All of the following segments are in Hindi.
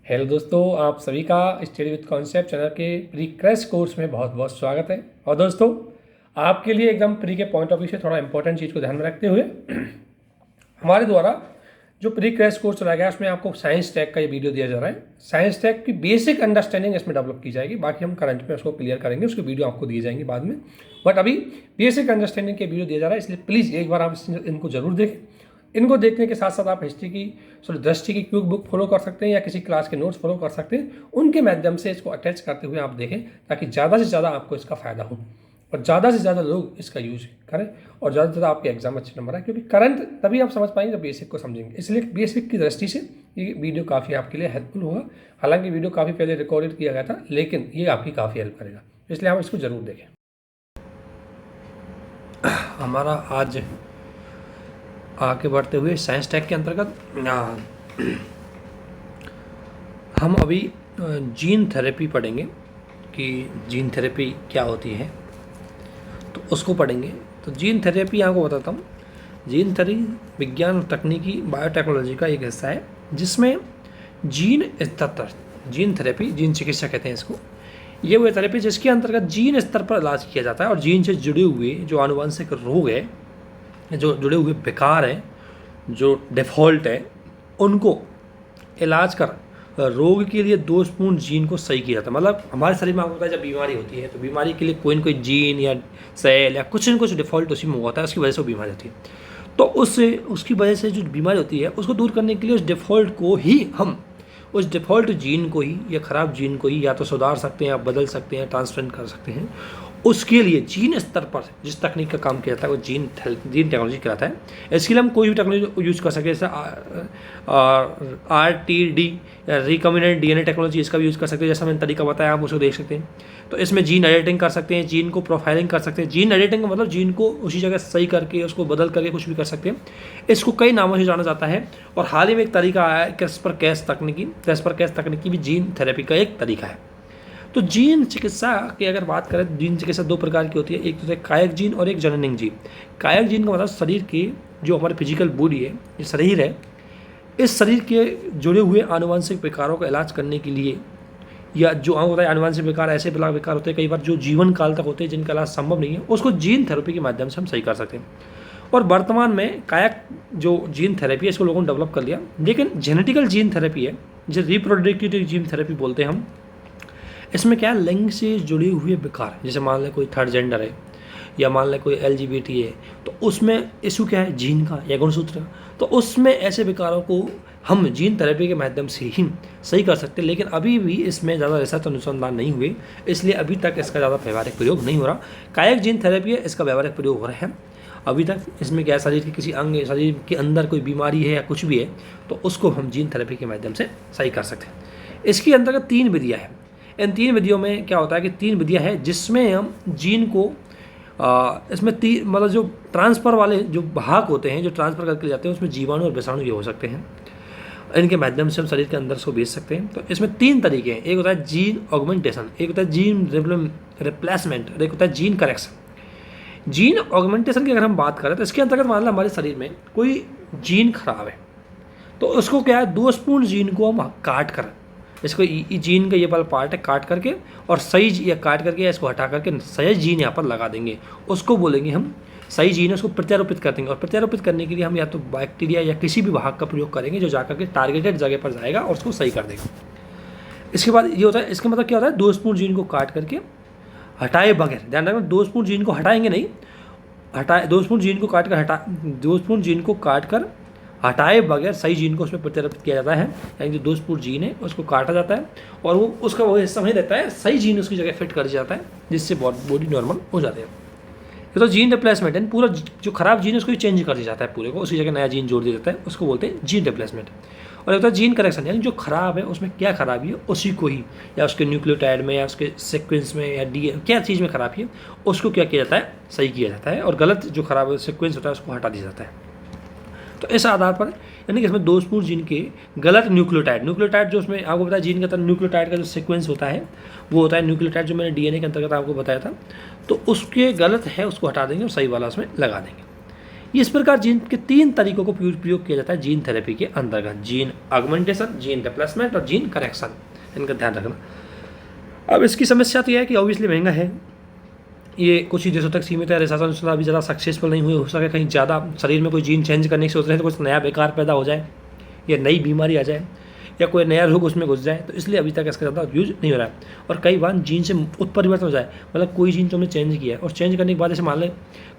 हेलो दोस्तों, आप सभी का स्टडी विद कॉन्सेप्ट चैनल के प्री क्रैश कोर्स में बहुत बहुत स्वागत है। और दोस्तों, आपके लिए एकदम प्री के पॉइंट ऑफ व्यू से थोड़ा इंपॉर्टेंट चीज़ को ध्यान में रखते हुए हमारे द्वारा जो प्री क्रैश कोर्स चलाया गया उसमें आपको साइंस टैग का ये वीडियो दिया जा रहा है। साइंस टैग की बेसिक अंडरस्टैंडिंग इसमें डेवलप की जाएगी, बाकी हम करंट में उसको क्लियर करेंगे, उसके वीडियो आपको दिए जाएंगे बाद में। बट अभी बेसिक अंडरस्टैंडिंग के वीडियो दिया जा रहा है, इसलिए प्लीज़ एक बार आप इनको जरूर देखें। इनको देखने के साथ साथ आप हिस्ट्री की दृष्टि की क्विक बुक फॉलो कर सकते हैं या किसी क्लास के नोट्स फॉलो कर सकते हैं। उनके माध्यम से इसको अटैच करते हुए आप देखें, ताकि ज़्यादा से ज़्यादा आपको इसका फ़ायदा हो और ज़्यादा से ज़्यादा लोग इसका यूज करें और ज़्यादा से ज़्यादा आपके एग्जाम अच्छे नंबर आए। क्योंकि करंट तभी आप समझ पाएंगे जब बेसिक को समझेंगे, इसलिए बेसिक की दृष्टि से ये वीडियो काफ़ी आपके लिए हेल्पफुल होगा। हालांकि वीडियो काफ़ी पहले रिकॉर्डेड किया गया था, लेकिन ये आपकी काफ़ी हेल्प करेगा, इसलिए आप इसको ज़रूर देखें। हमारा आज आगे बढ़ते हुए साइंस टैग के अंतर्गत हम अभी जीन थेरेपी पढ़ेंगे कि जीन थेरेपी क्या होती है, तो उसको पढ़ेंगे। तो जीन थेरेपी आपको बताता हूँ। जीन थेरेपी विज्ञान और तकनीकी बायोटेक्नोलॉजी का एक हिस्सा है, जिसमें जीन स्तर पर जीन थेरेपी, जीन चिकित्सा कहते हैं इसको। ये वो थेरेपी जिसके अंतर्गत जीन स्तर पर इलाज किया जाता है और जीन से जुड़े हुए जो आनुवंशिक रोग है, जो जुड़े हुए विकार हैं, जो डिफ़ॉल्ट है, उनको इलाज कर रोग के लिए दोषपूर्ण जीन को सही किया जाता है। मतलब हमारे शरीर में आपको पता है, जब बीमारी होती है तो बीमारी के लिए कोई न कोई जीन या सेल या कुछ न कुछ डिफ़ॉल्ट उसी में होता है, उसकी वजह से वो बीमारी होती है। तो उसकी वजह से जो बीमारी होती है उसको दूर करने के लिए उस डिफ़ॉल्ट को ही हम, उस डिफ़ॉल्ट जीन को ही या ख़राब जीन को ही या तो सुधार सकते हैं या बदल सकते हैं, ट्रांसप्लांट कर सकते हैं। उसके लिए जीन स्तर पर जिस तकनीक का काम किया जाता है वो जीन टेक्नोलॉजी कहलाता है। इसके लिए हम कोई भी टेक्नोलॉजी यूज कर सकते हैं, जैसे RTD या रिकॉम्बिनेंट DNA टेक्नोलॉजी, इसका भी यूज़ कर सकते हैं। जैसा मैंने तरीका बताया, आप उसको देख सकते हैं। तो इसमें जीन एडिटिंग कर सकते हैं, जीन को प्रोफाइलिंग कर सकते हैं। जीन एडिटिंग का मतलब जीन को उसी जगह सही करके उसको बदल करके कुछ भी कर सकते हैं। इसको कई नामों से जाना जाता है और हाल ही में एक तरीका आया है CRISPR-Cas तकनीकी भी जीन थेरेपी का एक तरीका है। तो जीन चिकित्सा की अगर बात करें, जीन चिकित्सा दो प्रकार की होती है, एक तो है कायक जीन और एक जननिंग जीन। कायक जीन का मतलब शरीर की जो हमारे फिजिकल बॉडी है, ये शरीर है, इस शरीर के जुड़े हुए आनुवंशिक विकारों का इलाज करने के लिए, या जो होता है आनुवंशिक विकार, ऐसे विकार होते हैं कई बार जो जीवन काल तक होते हैं, जिनका इलाज संभव नहीं है, उसको जीन थेरेपी के माध्यम से हम सही कर सकते हैं। और वर्तमान में कायक जो जीन थेरेपी है, इसको लोगों ने डेवलप कर लिया। लेकिन जेनेटिकल जीन थेरेपी है, जिसे रिप्रोडक्टिव जीन थेरेपी बोलते हैं हम। इसमें क्या है, लिंग से जुड़े हुए विकार, जैसे मान लें कोई थर्ड जेंडर है या मान लें कोई LGBT है, तो उसमें इशू क्या है, जीन का या गुणसूत्र का। तो उसमें ऐसे विकारों को हम जीन थेरेपी के माध्यम से ही सही कर सकते हैं। लेकिन अभी भी इसमें ज़्यादा रिसर्च अनुसंधान नहीं हुए, इसलिए अभी तक इसका ज़्यादा व्यावहारिक प्रयोग नहीं हो रहा। कायक जीन थेरेपी है, इसका व्यावहारिक प्रयोग हो रहा है अभी तक। इसमें क्या, शरीर के किसी अंग, शरीर के अंदर कोई बीमारी है या कुछ भी है, तो उसको हम जीन थेरेपी के माध्यम से सही कर सकते हैं। इसके अंतर्गत 3 विधियाँ हैं। इन 3 विधियों में क्या होता है कि 3 विधियाँ हैं जिसमें हम जीन को इसमें मतलब जो ट्रांसफ़र वाले जो भाग होते हैं, जो ट्रांसफ़र करके जाते हैं, उसमें जीवाणु और विषाणु ये हो सकते हैं। इनके माध्यम से हम शरीर के अंदर उसको भेज सकते हैं। तो इसमें 3 तरीके हैं। एक होता है जीन ऑगमेंटेशन, एक होता है जीन रिप्लेसमेंट और एक होता है जीन करेक्शन। जीन ऑगमेंटेशन की अगर हम बात करें तो इसके अंतर्गत मान लो हमारे शरीर में कोई जीन खराब है, तो उसको क्या है, दोषपूर्ण जीन को हम काट कर, इसको जीन का ये वाला पार्ट है, काट करके और सही या काट करके इसको हटा करके सही जीन यहाँ पर लगा देंगे, उसको बोलेंगे हम सही जीन है, उसको प्रत्यारोपित कर देंगे। और प्रत्यारोपित करने के लिए हम या तो बैक्टीरिया या किसी भी भाग का प्रयोग करेंगे जो जाकर के टारगेटेड जगह पर जाएगा और उसको सही कर देगा। इसके बाद ये होता है, इसका मतलब क्या होता है, दोषपूर्ण जीन को काट करके हटाए बगैर, ध्यान रखना, दोषपूर्ण जीन को हटाएंगे नहीं, दोषपूर्ण जीन को काट कर हटाए बगैर सही जीन को उसमें प्रत्यारोपित किया जाता है। यानी जो दोषपूर्ण जीन है उसको काटा जाता है और वो उसका वो हिस्सा वहीं रहता है, सही जीन उसकी जगह फिट कर जाता है, जिससे बॉडी नॉर्मल हो जाती है। ये तो जीन रिप्लेसमेंट है, पूरा जो खराब जीन है उसको चेंज कर दिया जाता है, पूरे को उसी जगह नया जीन जोड़ दिया जाता है, उसको बोलते हैं जीन रिप्लेसमेंट। और एक होता है जीन करेक्शन, यानी जो खराब है उसमें क्या खराबी है उसी को ही, या उसके न्यूक्लियोटाइड में या उसके सीक्वेंस में या DNA क्या चीज़ में खराबी है उसको क्या किया जाता है, सही किया जाता है। और गलत जो खराब सीक्वेंस होता है उसको हटा दिया जाता है। तो इस आधार पर, यानी कि इसमें दोषपूर्ण जीन के गलत न्यूक्लियोटाइड जो उसमें आपको बताया, जीन के अंदर न्यूक्लियोटाइड का जो सीक्वेंस होता है वो होता है न्यूक्लियोटाइड, जो मैंने DNA के अंतर्गत आपको बताया था। तो उसके गलत है उसको हटा देंगे और सही वाला उसमें लगा देंगे। इस प्रकार जीन के 3 तरीकों को प्रयोग किया जाता है जीन थेरेपी के अंतर्गत: जीन ऑगमेंटेशन, जीन रिप्लेसमेंट और जीन करेक्शन। इनका ध्यान रखना। अब इसकी समस्या तो यह है कि ऑब्वियसली महंगा है, ये कुछ ही देशों तक सीमित है, रिसर्च अनुसंधान अभी ज़्यादा सक्सेसफुल नहीं हुए, हो सके कहीं ज़्यादा शरीर में कोई जीन चेंज करने की सोच रहे हैं तो कुछ नया बेकार पैदा हो जाए या नई बीमारी आ जाए या कोई नया रोग उसमें घुस जाए, तो इसलिए अभी तक इसका ज़्यादा यूज नहीं हो रहा है। और कई बार जीन से उत्परिवर्तन हो जाए, मतलब कोई जीन तो हमने चेंज किया है और चेंज करने के बाद जैसे मान लें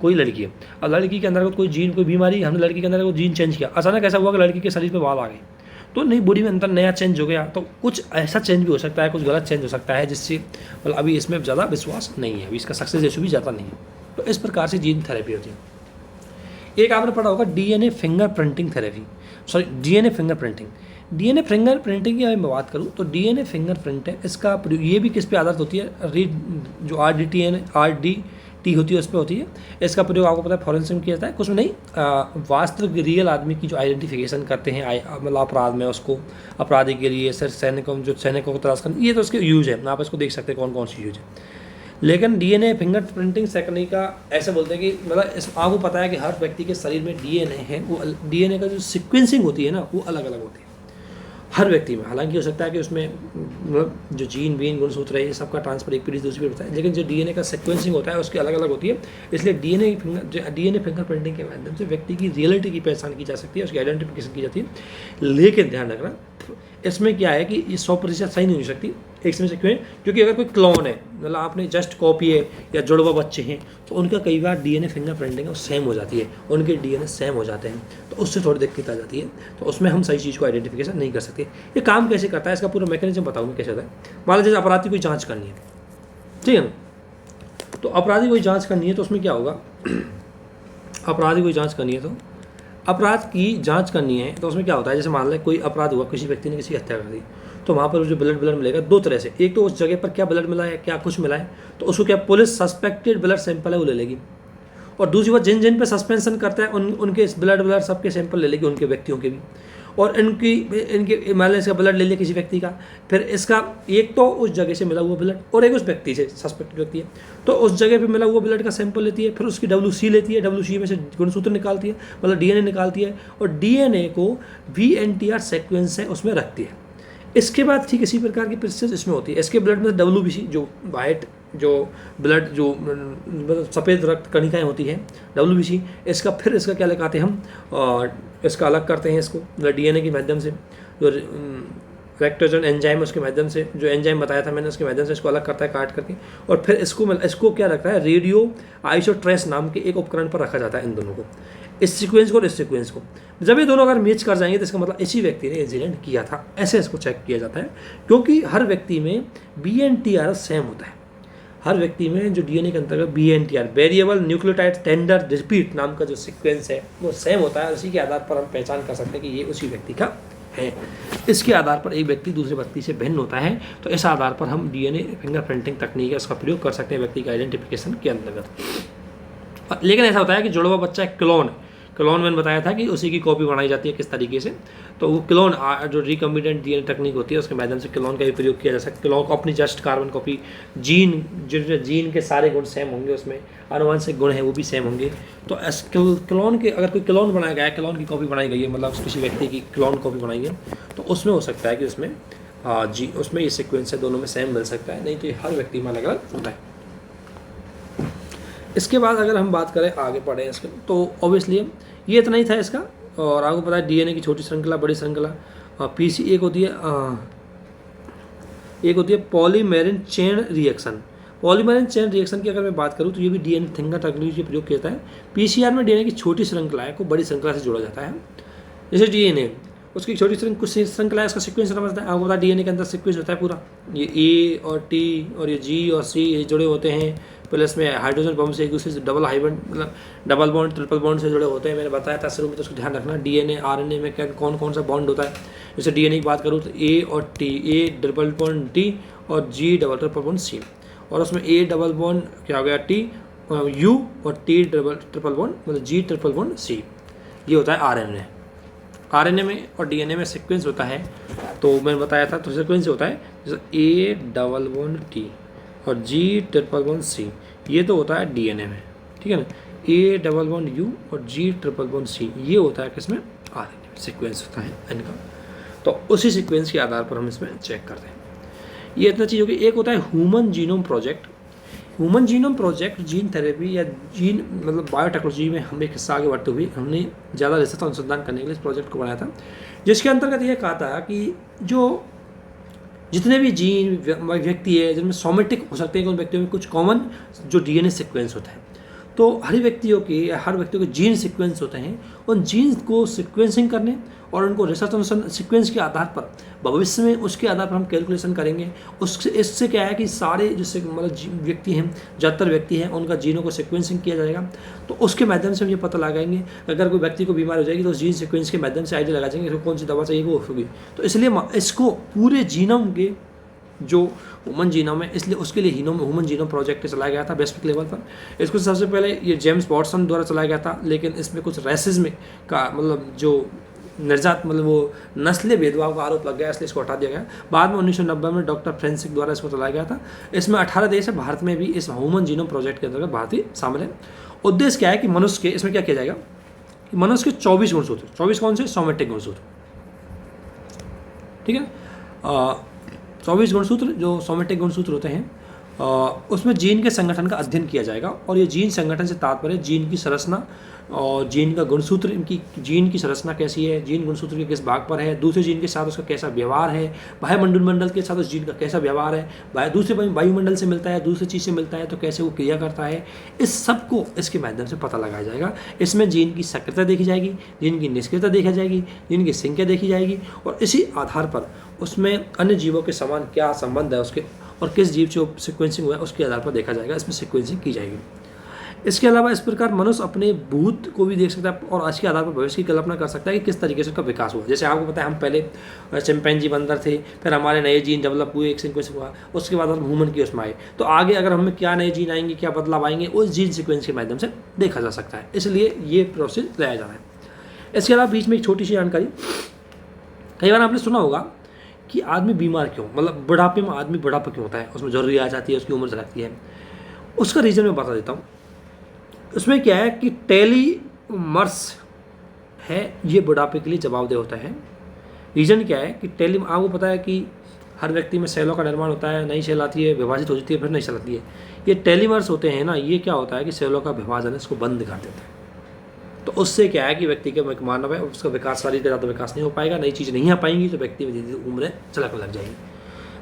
कोई लड़की है और लड़की के अंदर कोई जीन, कोई बीमारी, हमने लड़की के अंदर कोई जीन चेंज किया, अचानक ऐसा हुआ कि लड़की के शरीर पर बाल आ गए, तो नई बॉडी में अंदर नया चेंज हो गया, तो कुछ ऐसा चेंज भी हो सकता है, कुछ गलत चेंज हो सकता है, जिससे मतलब अभी इसमें ज़्यादा विश्वास नहीं है, अभी इसका सक्सेस रेशो भी ज़्यादा नहीं है। तो इस प्रकार से जीन थेरेपी होती है। एक आपने पढ़ा होगा DNA fingerprinting therapy, sorry DNA fingerprinting. DNA fingerprinting की अगर मैं बात करूँ तो डीएनए फिंगरप्रिंट है, इसका प्रयोग ये भी किस पे आधारित होती है, जो आरडीटी होती है उस पर होती है। इसका प्रयोग आपको पता है फॉरेंसिक में किया जाता है, कुछ में नहीं, वास्तविक रियल आदमी की जो आइडेंटिफिकेशन करते हैं मतलब अपराध में, उसको अपराधी के लिए सर सैनिकों को तलाश करना, ये तो उसके यूज है, आप इसको देख सकते हैं कौन कौन सी यूज है। लेकिन डीएनए फिंगरप्रिंटिंग टेक्निक का ऐसे बोलते हैं कि मतलब आपको पता है कि हर व्यक्ति के शरीर में डीएनए है, वो डीएनए का जो सीक्वेंसिंग होती है ना वो अलग अलग होती है हर व्यक्ति में। हालांकि हो सकता है कि उसमें मतलब जो जीन बीन गुणसूत्र है ये सबका ट्रांसफर एक पीढ़ी दूसरी पीढ़ी होता है, लेकिन जो डीएनए का सीक्वेंसिंग होता है उसकी अलग अलग होती है। इसलिए डीएनए फिंगरप्रिंटिंग के माध्यम से व्यक्ति की रियलिटी की पहचान की जा सकती है, उसकी आइडेंटिफिकेशन की जाती है। लेकिन ध्यान रखना इसमें क्या है कि ये 100% सही नहीं हो सकती। एक समय से क्यों है, क्योंकि अगर कोई क्लोन है, मतलब आपने जस्ट कॉपी है या जुड़वा बच्चे हैं, तो उनका कई बार डीएनए फिंगरप्रिंटिंग है वो सेम हो जाती है, उनके डीएनए सेम हो जाते हैं, तो उससे थोड़ी दिक्कत आ जाती है, तो उसमें हम सही चीज़ को आइडेंटिफिकेशन नहीं कर सकते। ये काम कैसे करता है, इसका पूरा मैकेनिज्म बताऊँगा कैसे होता है। मान लीजिए अपराधी कोई जाँच करनी है, ठीक है ना, तो अपराधी कोई जाँच करनी है तो उसमें क्या होगा, अपराधी कोई जाँच करनी है तो अपराध की जांच करनी है तो उसमें क्या होता है, जैसे मान लें कोई अपराध हुआ, किसी व्यक्ति ने किसी की हत्या कर दी, तो वहाँ पर जो ब्लड मिलेगा दो तरह से, एक तो उस जगह पर क्या ब्लड मिला है, क्या कुछ मिला है, तो उसको क्या पुलिस सस्पेक्टेड ब्लड सैंपल है वो ले लेगी, और दूसरी बात जिन जिन पे सस्पेंशन करता है उनके ब्लड सबके सैंपल ले लेगी, उनके व्यक्तियों के भी, और इनके मान लें इसका ब्लड ले लिया किसी व्यक्ति का, फिर इसका एक तो उस जगह से मिला हुआ ब्लड और एक उस व्यक्ति से सस्पेक्टेड व्यक्ति है, तो उस जगह पे मिला हुआ ब्लड का सैंपल लेती है, फिर उसकी WC लेती है, WC में से गुणसूत्र निकालती है, मतलब डीएनए निकालती है, और डीएनए को VNTR सीक्वेंस है उसमें रखती है। इसके बाद ठीक इसी प्रकार की प्रोसेस इसमें होती है। इसके ब्लड में WBC जो वाइट जो ब्लड जो मतलब सफ़ेद रक्त कणिकाएँ होती हैं WBC, इसका फिर इसका क्या लगाते हैं हम, और इसका अलग करते हैं इसको मतलब डीएनए के माध्यम से, जो रेक्टोजन एंजाइम उसके माध्यम से, जो एंजाइम बताया था मैंने उसके माध्यम से इसको अलग करता है काट करके, और फिर इसको क्या रखता है, रेडियो आइसोट्रेस नाम के एक उपकरण पर रखा जाता है इन दोनों को, इस सीक्वेंस को और इस सीक्वेंस को। जब ये दोनों अगर मैच कर जाएंगे तो इसका मतलब इसी व्यक्ति ने इंसिडेंट किया था, ऐसे इसको चेक किया जाता है, क्योंकि हर व्यक्ति में VNTR सेम होता है। हर व्यक्ति में जो डीएनए के अंतर्गत VNTR variable nucleotide tender repeat नाम का जो सीक्वेंस है वो सेम होता है। उसी के आधार पर हम पहचान कर सकते हैं कि ये उसी व्यक्ति का है। इसके आधार पर एक व्यक्ति दूसरे व्यक्ति से भिन्न होता है, तो इस आधार पर हम डीएनए फिंगरप्रिंटिंग तकनीक है उसका प्रयोग कर सकते हैं व्यक्ति के आइडेंटिफिकेशन के अंतर्गत। लेकिन ऐसा होता है कि जुड़वा बच्चा क्लोन मैंने बताया था कि उसी की कॉपी बनाई जाती है किस तरीके से, तो वो क्लोन जो रिकम्बिनेंट डीएनए तकनीक होती है उसके माध्यम से क्लोन का भी प्रयोग किया जा सकता है। क्लोन को अपनी जस्ट कार्बन कॉपी, जीन के सारे गुण सेम होंगे, उसमें आनुवंशिक गुण है वो भी सेम होंगे, तो क्लोन के अगर कोई क्लोन बनाया गया है, क्लोन की कॉपी बनाई गई है, मतलब किसी व्यक्ति की क्लोन कॉपी बनाई है, तो उसमें हो सकता है कि उसमें उसमें ये सीक्वेंस है दोनों में सेम मिल सकता है, नहीं तो हर व्यक्ति में अलग अलग होता है। इसके बाद अगर हम बात करें आगे बढ़े इसके, तो ऑब्वियसली ये इतना ही था इसका। और आपको पता है डीएनए की छोटी श्रृंखला, बड़ी श्रृंखला, पीसी एक होती है पॉलीमेरिन चेन रिएक्शन। पॉलीमेरिन चेन रिएक्शन की अगर मैं बात करूँ तो ये भी डीएनए फिंगर टेक्नोलॉजी का प्रयोग किया जाता है। पीसीआर में डीएनए की छोटी श्रृंखला को बड़ी श्रृंखला से जोड़ा जाता है। जैसे डीएनए उसकी छोटी श्रृंखला है, इसका सीक्वेंस समझता है। आपको पता है डीएनए के अंदर सीक्वेंस होता है पूरा, ये ए और टी और ये जी और सी ये जुड़े होते हैं, प्लस में हाइड्रोजन बम से एक दूसरे से मतलब डबल बॉन्ड ट्रिपल बॉन्ड से जुड़े होते हैं। मैंने बताया था शुरू में, तो उसको ध्यान रखना। डीएनए आरएनए में क्या कौन कौन सा बॉन्ड होता है। जैसे डीएनए की बात करूँ तो ए और T, A double Bond tea और जी डबल ट्रिपल बॉन्ड सी, और उसमें ए डबल बॉन्ड क्या हो गया टी यू और टी डबल ट्रिपल बॉन्ड मतलब जी ट्रिपल बॉन्ड सी। ये होता है आरएनए। आरएनए में और डीएनए में सीक्वेंस होता है, तो मैंने बताया था, तो सीक्वेंस होता है जैसे ए डबल बॉन्ड टी और जी ट्रिपल बॉन्ड सी, ये तो होता है डीएनए में, ठीक है ना। A11U और G11C, ये होता है कि इसमें RNA सीक्वेंस होता है इनका। तो उसी सीक्वेंस के आधार पर हम इसमें चेक करते हैं। ये इतना चीज़ होगी। एक होता है human genome project. Human genome project gene therapy या जीन मतलब बायोटेक्नोलॉजी में हम एक हिस्सा आगे बढ़ते हुए हमने ज़्यादा रिसर्च अनुसंधान करने के लिए इस प्रोजेक्ट को बनाया था, जिसके अंतर्गत ये कहा था कि जो जितने भी जीन व्यक्ति है जिनमें सोमेटिक हो सकते हैं, उन व्यक्तियों में कुछ कॉमन जो DNA सीक्वेंस होता है। तो हर व्यक्तियों के जीन सीक्वेंस होते हैं, उन जीन्स को सीक्वेंसिंग करने और उनको रिसर्च अनुसंधान सीक्वेंस के आधार पर भविष्य में उसके आधार पर हम कैलकुलेशन करेंगे। उससे इससे क्या है कि सारे जैसे मतलब व्यक्ति हैं, ज़्यादातर व्यक्ति हैं, उनका जीनों को सीक्वेंसिंग किया जाएगा। तो उसके माध्यम से हम ये पता लगाएंगे अगर कोई व्यक्ति को बीमार हो जाएगी तो उस जीन सीक्वेंस के माध्यम से आइडिया लगा जाएंगे कौन सी दवा चाहिए वो होगी। तो इसलिए इसको पूरे जीनोम के जो ह्यूमन जीनोम है, इसलिए उसके लिए ह्यूमन जीनोम प्रोजेक्ट चलाया गया था वैश्विक लेवल पर। इसको सबसे पहले ये जेम्स वॉटसन द्वारा चलाया गया था, लेकिन इसमें कुछ रेसिज्म का मतलब जो निर्जात मतलब वो नस्लीय भेदभाव का आरोप लग गया, इसलिए इसको हटा दिया गया। बाद में 1990 में डॉक्टर फ्रेंसिक द्वारा इसको चलाया गया था। इसमें 18 देश है, भारत में भी इस ह्यूमन जीनोम प्रोजेक्ट के अंतर्गत भारत भी शामिल है। उद्देश्य क्या है कि मनुष्य के इसमें क्या किया जाएगा कि मनुष्य के 24 गुणसूत्र, 24 कौन से सोमेटिक गुणसूत्र, ठीक है, 24 गुणसूत्र जो सोमेटिक गुणसूत्र होते हैं, उसमें जीन के संगठन का अध्ययन किया जाएगा। और ये जीन संगठन से तात्पर्य जीन की संरचना और जीन का गुणसूत्र, इनकी जीन की संरचना कैसी है, जीन गुणसूत्र के किस भाग पर है, दूसरे जीन के साथ उसका कैसा व्यवहार है, वायुमंडल के साथ उस जीन का कैसा व्यवहार है, दूसरे वायुमंडल से मिलता है, दूसरी चीज़ से मिलता है तो कैसे वो क्रिया करता है, इस सब को इसके माध्यम से पता लगाया जाएगा। इसमें जीन की सक्रियता देखी जाएगी, जीन की निष्क्रियता देखी जाएगी, जीन की संख्या देखी जाएगी, और इसी आधार पर उसमें अन्य जीवों के समान क्या संबंध है उसके और किस जीव से सीक्वेंसिंग हुआ है उसके आधार पर देखा जाएगा, इसमें सीक्वेंसिंग की जाएगी। इसके अलावा इस प्रकार मनुष्य अपने भूत को भी देख सकता है और आज के आधार पर भविष्य की कल्पना कर सकता है कि किस तरीके से उसका विकास हुआ। जैसे आपको पता है हम पहले चिंपैंजी बंदर थे, फिर हमारे नए जीन डेवलप हुए, एक सीक्वेंस हुआ, उसके बाद हम ह्यूमन की उसमें आए। तो आगे अगर हमें क्या नए जीन आएंगे, क्या बदलाव आएंगे, उस जीन सीक्वेंस के माध्यम से देखा जा सकता है। इसलिए ये प्रोसेस लाया जा रहा है। इसके अलावा बीच में एक छोटी सी जानकारी, कई बार आपने सुना होगा कि आदमी बीमार क्यों, मतलब बुढ़ापे में आदमी बुढ़ापा क्यों होता है, उसमें जरूरी आ जाती है, उसकी उम्र लगती है। उसका रीज़न मैं बता देता हूँ। उसमें क्या है कि टेलीमर्स है, ये बुढ़ापे के लिए जवाबदेह होता है। रीज़न क्या है कि आपको पता है कि हर व्यक्ति में सेलों का निर्माण होता है, नई सेल आती है, विभाजित हो जाती है, फिर नई सेल आती है। ये टेलीमर्स होते हैं ना, ये क्या होता है कि सेलों का विभाजन इसको बंद कर देता है। तो उससे क्या है कि व्यक्ति के मानव है उसका विकास, शरीर का ज़्यादा विकास नहीं हो पाएगा, नई चीज़ नहीं आ पाएंगी, तो व्यक्ति में धीरे धीरे उम्र चलक लग जाएगी।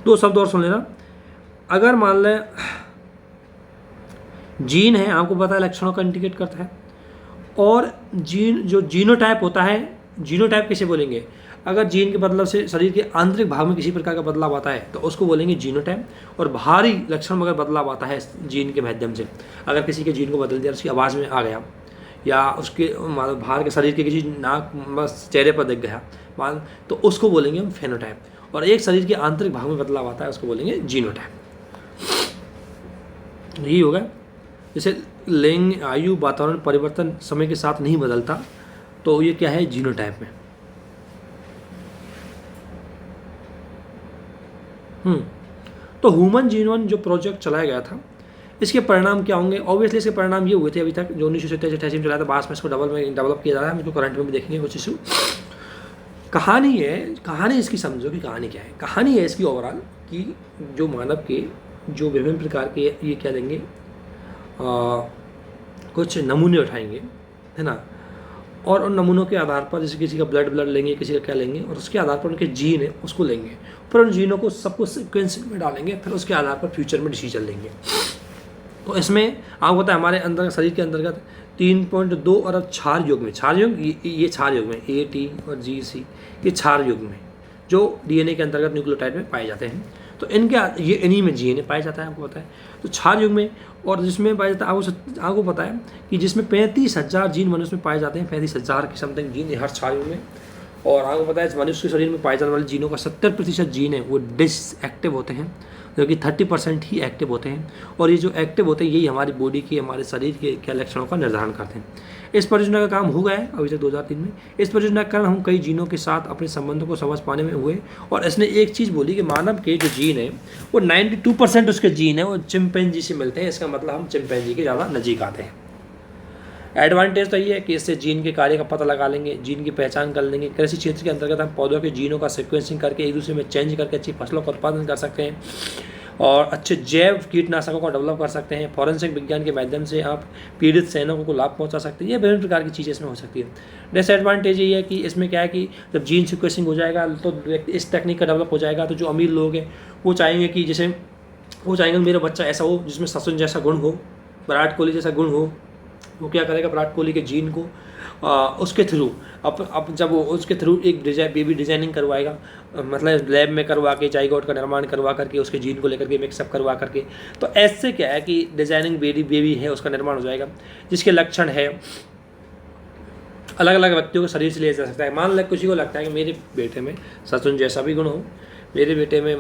दो शब्द और सुन लेना। अगर मान लें जीन है, आपको पता है लक्षणों का इंडिकेट करता है, और जीन जो जीनोटाइप होता है, जीनोटाइप कैसे बोलेंगे, अगर जीन के बदलाव से शरीर के आंतरिक भाग में किसी प्रकार का बदलाव आता है तो उसको बोलेंगे जीनोटाइप। और बाहरी लक्षण में अगर बदलाव आता है जीन के माध्यम से, अगर किसी के जीन को बदल दिया, उसकी आवाज़ में आ गया, या उसके बाहर के शरीर के किसी नाक बस चेहरे पर दिख गया मान, तो उसको बोलेंगे हम फेनोटाइप। और एक शरीर के आंतरिक भाग में बदलाव आता है उसको बोलेंगे जीनोटाइप। यही होगा। जैसे लिंग, आयु, वातावरण परिवर्तन समय के साथ नहीं बदलता, तो ये क्या है जीनोटाइप में। तो ह्यूमन जीनोम जो प्रोजेक्ट चलाया गया था, इसके परिणाम क्या होंगे? ऑब्वियसली इसके परिणाम ये हुए थे अभी तक जो 1987-88 में चलाया था, बाद में इसको डेवलप किया जा रहा है, हम इसको करंट में भी देखेंगे कुछ इशू। कहानी है, कहानी इसकी समझो कि कहानी क्या है। कहानी है इसकी ओवरऑल कि जो मानव के जो विभिन्न प्रकार के ये क्या लेंगे, कुछ नमूने उठाएंगे, है ना, और उन नमूनों के आधार पर जैसे किसी का ब्लड लेंगे, किसी का क्या लेंगे, और उसके आधार पर उनके जीन है उसको लेंगे, फिर उन जीनों को सबको सीक्वेंस में डालेंगे, फिर उसके आधार पर फ्यूचर में डिसीजन लेंगे। तो इसमें आपको पता है हमारे अंदर शरीर के अंतर्गत 3.2 अरब क्षार युग्म, क्षार युग्म ये क्षार युग्म है, A, T और G, C, ये क्षार युग्म है जो DNA के अंतर्गत न्यूक्लियोटाइड में पाए जाते हैं। तो इनके ये इन्हीं में DNA पाया जाता है, आपको पता है। तो क्षार युग्म में, और जिसमें पाया जाता है आपको पता है कि जिसमें 35,000 जीन मनुष्य में पाए जाते हैं, 35,000 के समथिंग जीन हर क्षार युग्म में। और आपको पता है मनुष्य के शरीर में पाए जाने वाले जीनों का 70% जीन है वो डिसएक्टिव होते हैं, जबकि 30% ही एक्टिव होते हैं। और ये जो एक्टिव होते हैं यही हमारी बॉडी के, हमारे शरीर के क्या लक्षणों का निर्धारण करते हैं। इस परियोजना का काम हो गया है अभी तक 2003 में। इस परियोजना के कारण हम कई जीनों के साथ अपने संबंधों को समझ पाने में हुए। और इसने एक चीज़ बोली कि मानव के जो जीन है वो 92% उसके जीन है वो चिंपैंजी से मिलते हैं। इसका मतलब हम चिंपैंजी के ज़्यादा नज़दीक आते हैं। एडवांटेज तो ये है कि इससे जीन के कार्य का पता लगा लेंगे, जीन की पहचान कर लेंगे। कृषि क्षेत्र के अंतर्गत हम पौधों के जीनों का सीक्वेंसिंग करके एक दूसरे में चेंज करके अच्छी फसलों का उत्पादन कर सकते हैं और अच्छे जैव कीटनाशकों को डेवलप कर सकते हैं। फॉरेंसिक विज्ञान के माध्यम से आप पीड़ित सैनिकों को लाभ पहुंचा सकते हैं। ये विभिन्न प्रकार की चीज़ें इसमें हो सकती है। डिसएडवांटेज ये है कि इसमें क्या है कि जब जीन सीक्वेंसिंग हो जाएगा तो इस टेक्निक का डेवलप हो जाएगा तो जो अमीर लोग हैं वो चाहेंगे कि जैसे वो चाहेंगे मेरा बच्चा ऐसा हो जिसमें सचिन जैसा गुण हो, विराट कोहली जैसा गुण हो। वो क्या करेगा, विराट कोहली के जीन को उसके थ्रू अब जब वो उसके थ्रू एक बेबी डिजाइनिंग करवाएगा, मतलब लैब में करवा के जाइगोट का निर्माण करवा करके उसके जीन को लेकर के मिक्सअप करवा करके, तो ऐसे क्या है कि डिजाइनिंग बेबी है उसका निर्माण हो जाएगा जिसके लक्षण है अलग अलग व्यक्तियों के शरीर से लिया जा सकता है। मान लें किसी को लगता है कि मेरे बेटे में सचिन जैसा भी गुण हो, मेरे बेटे में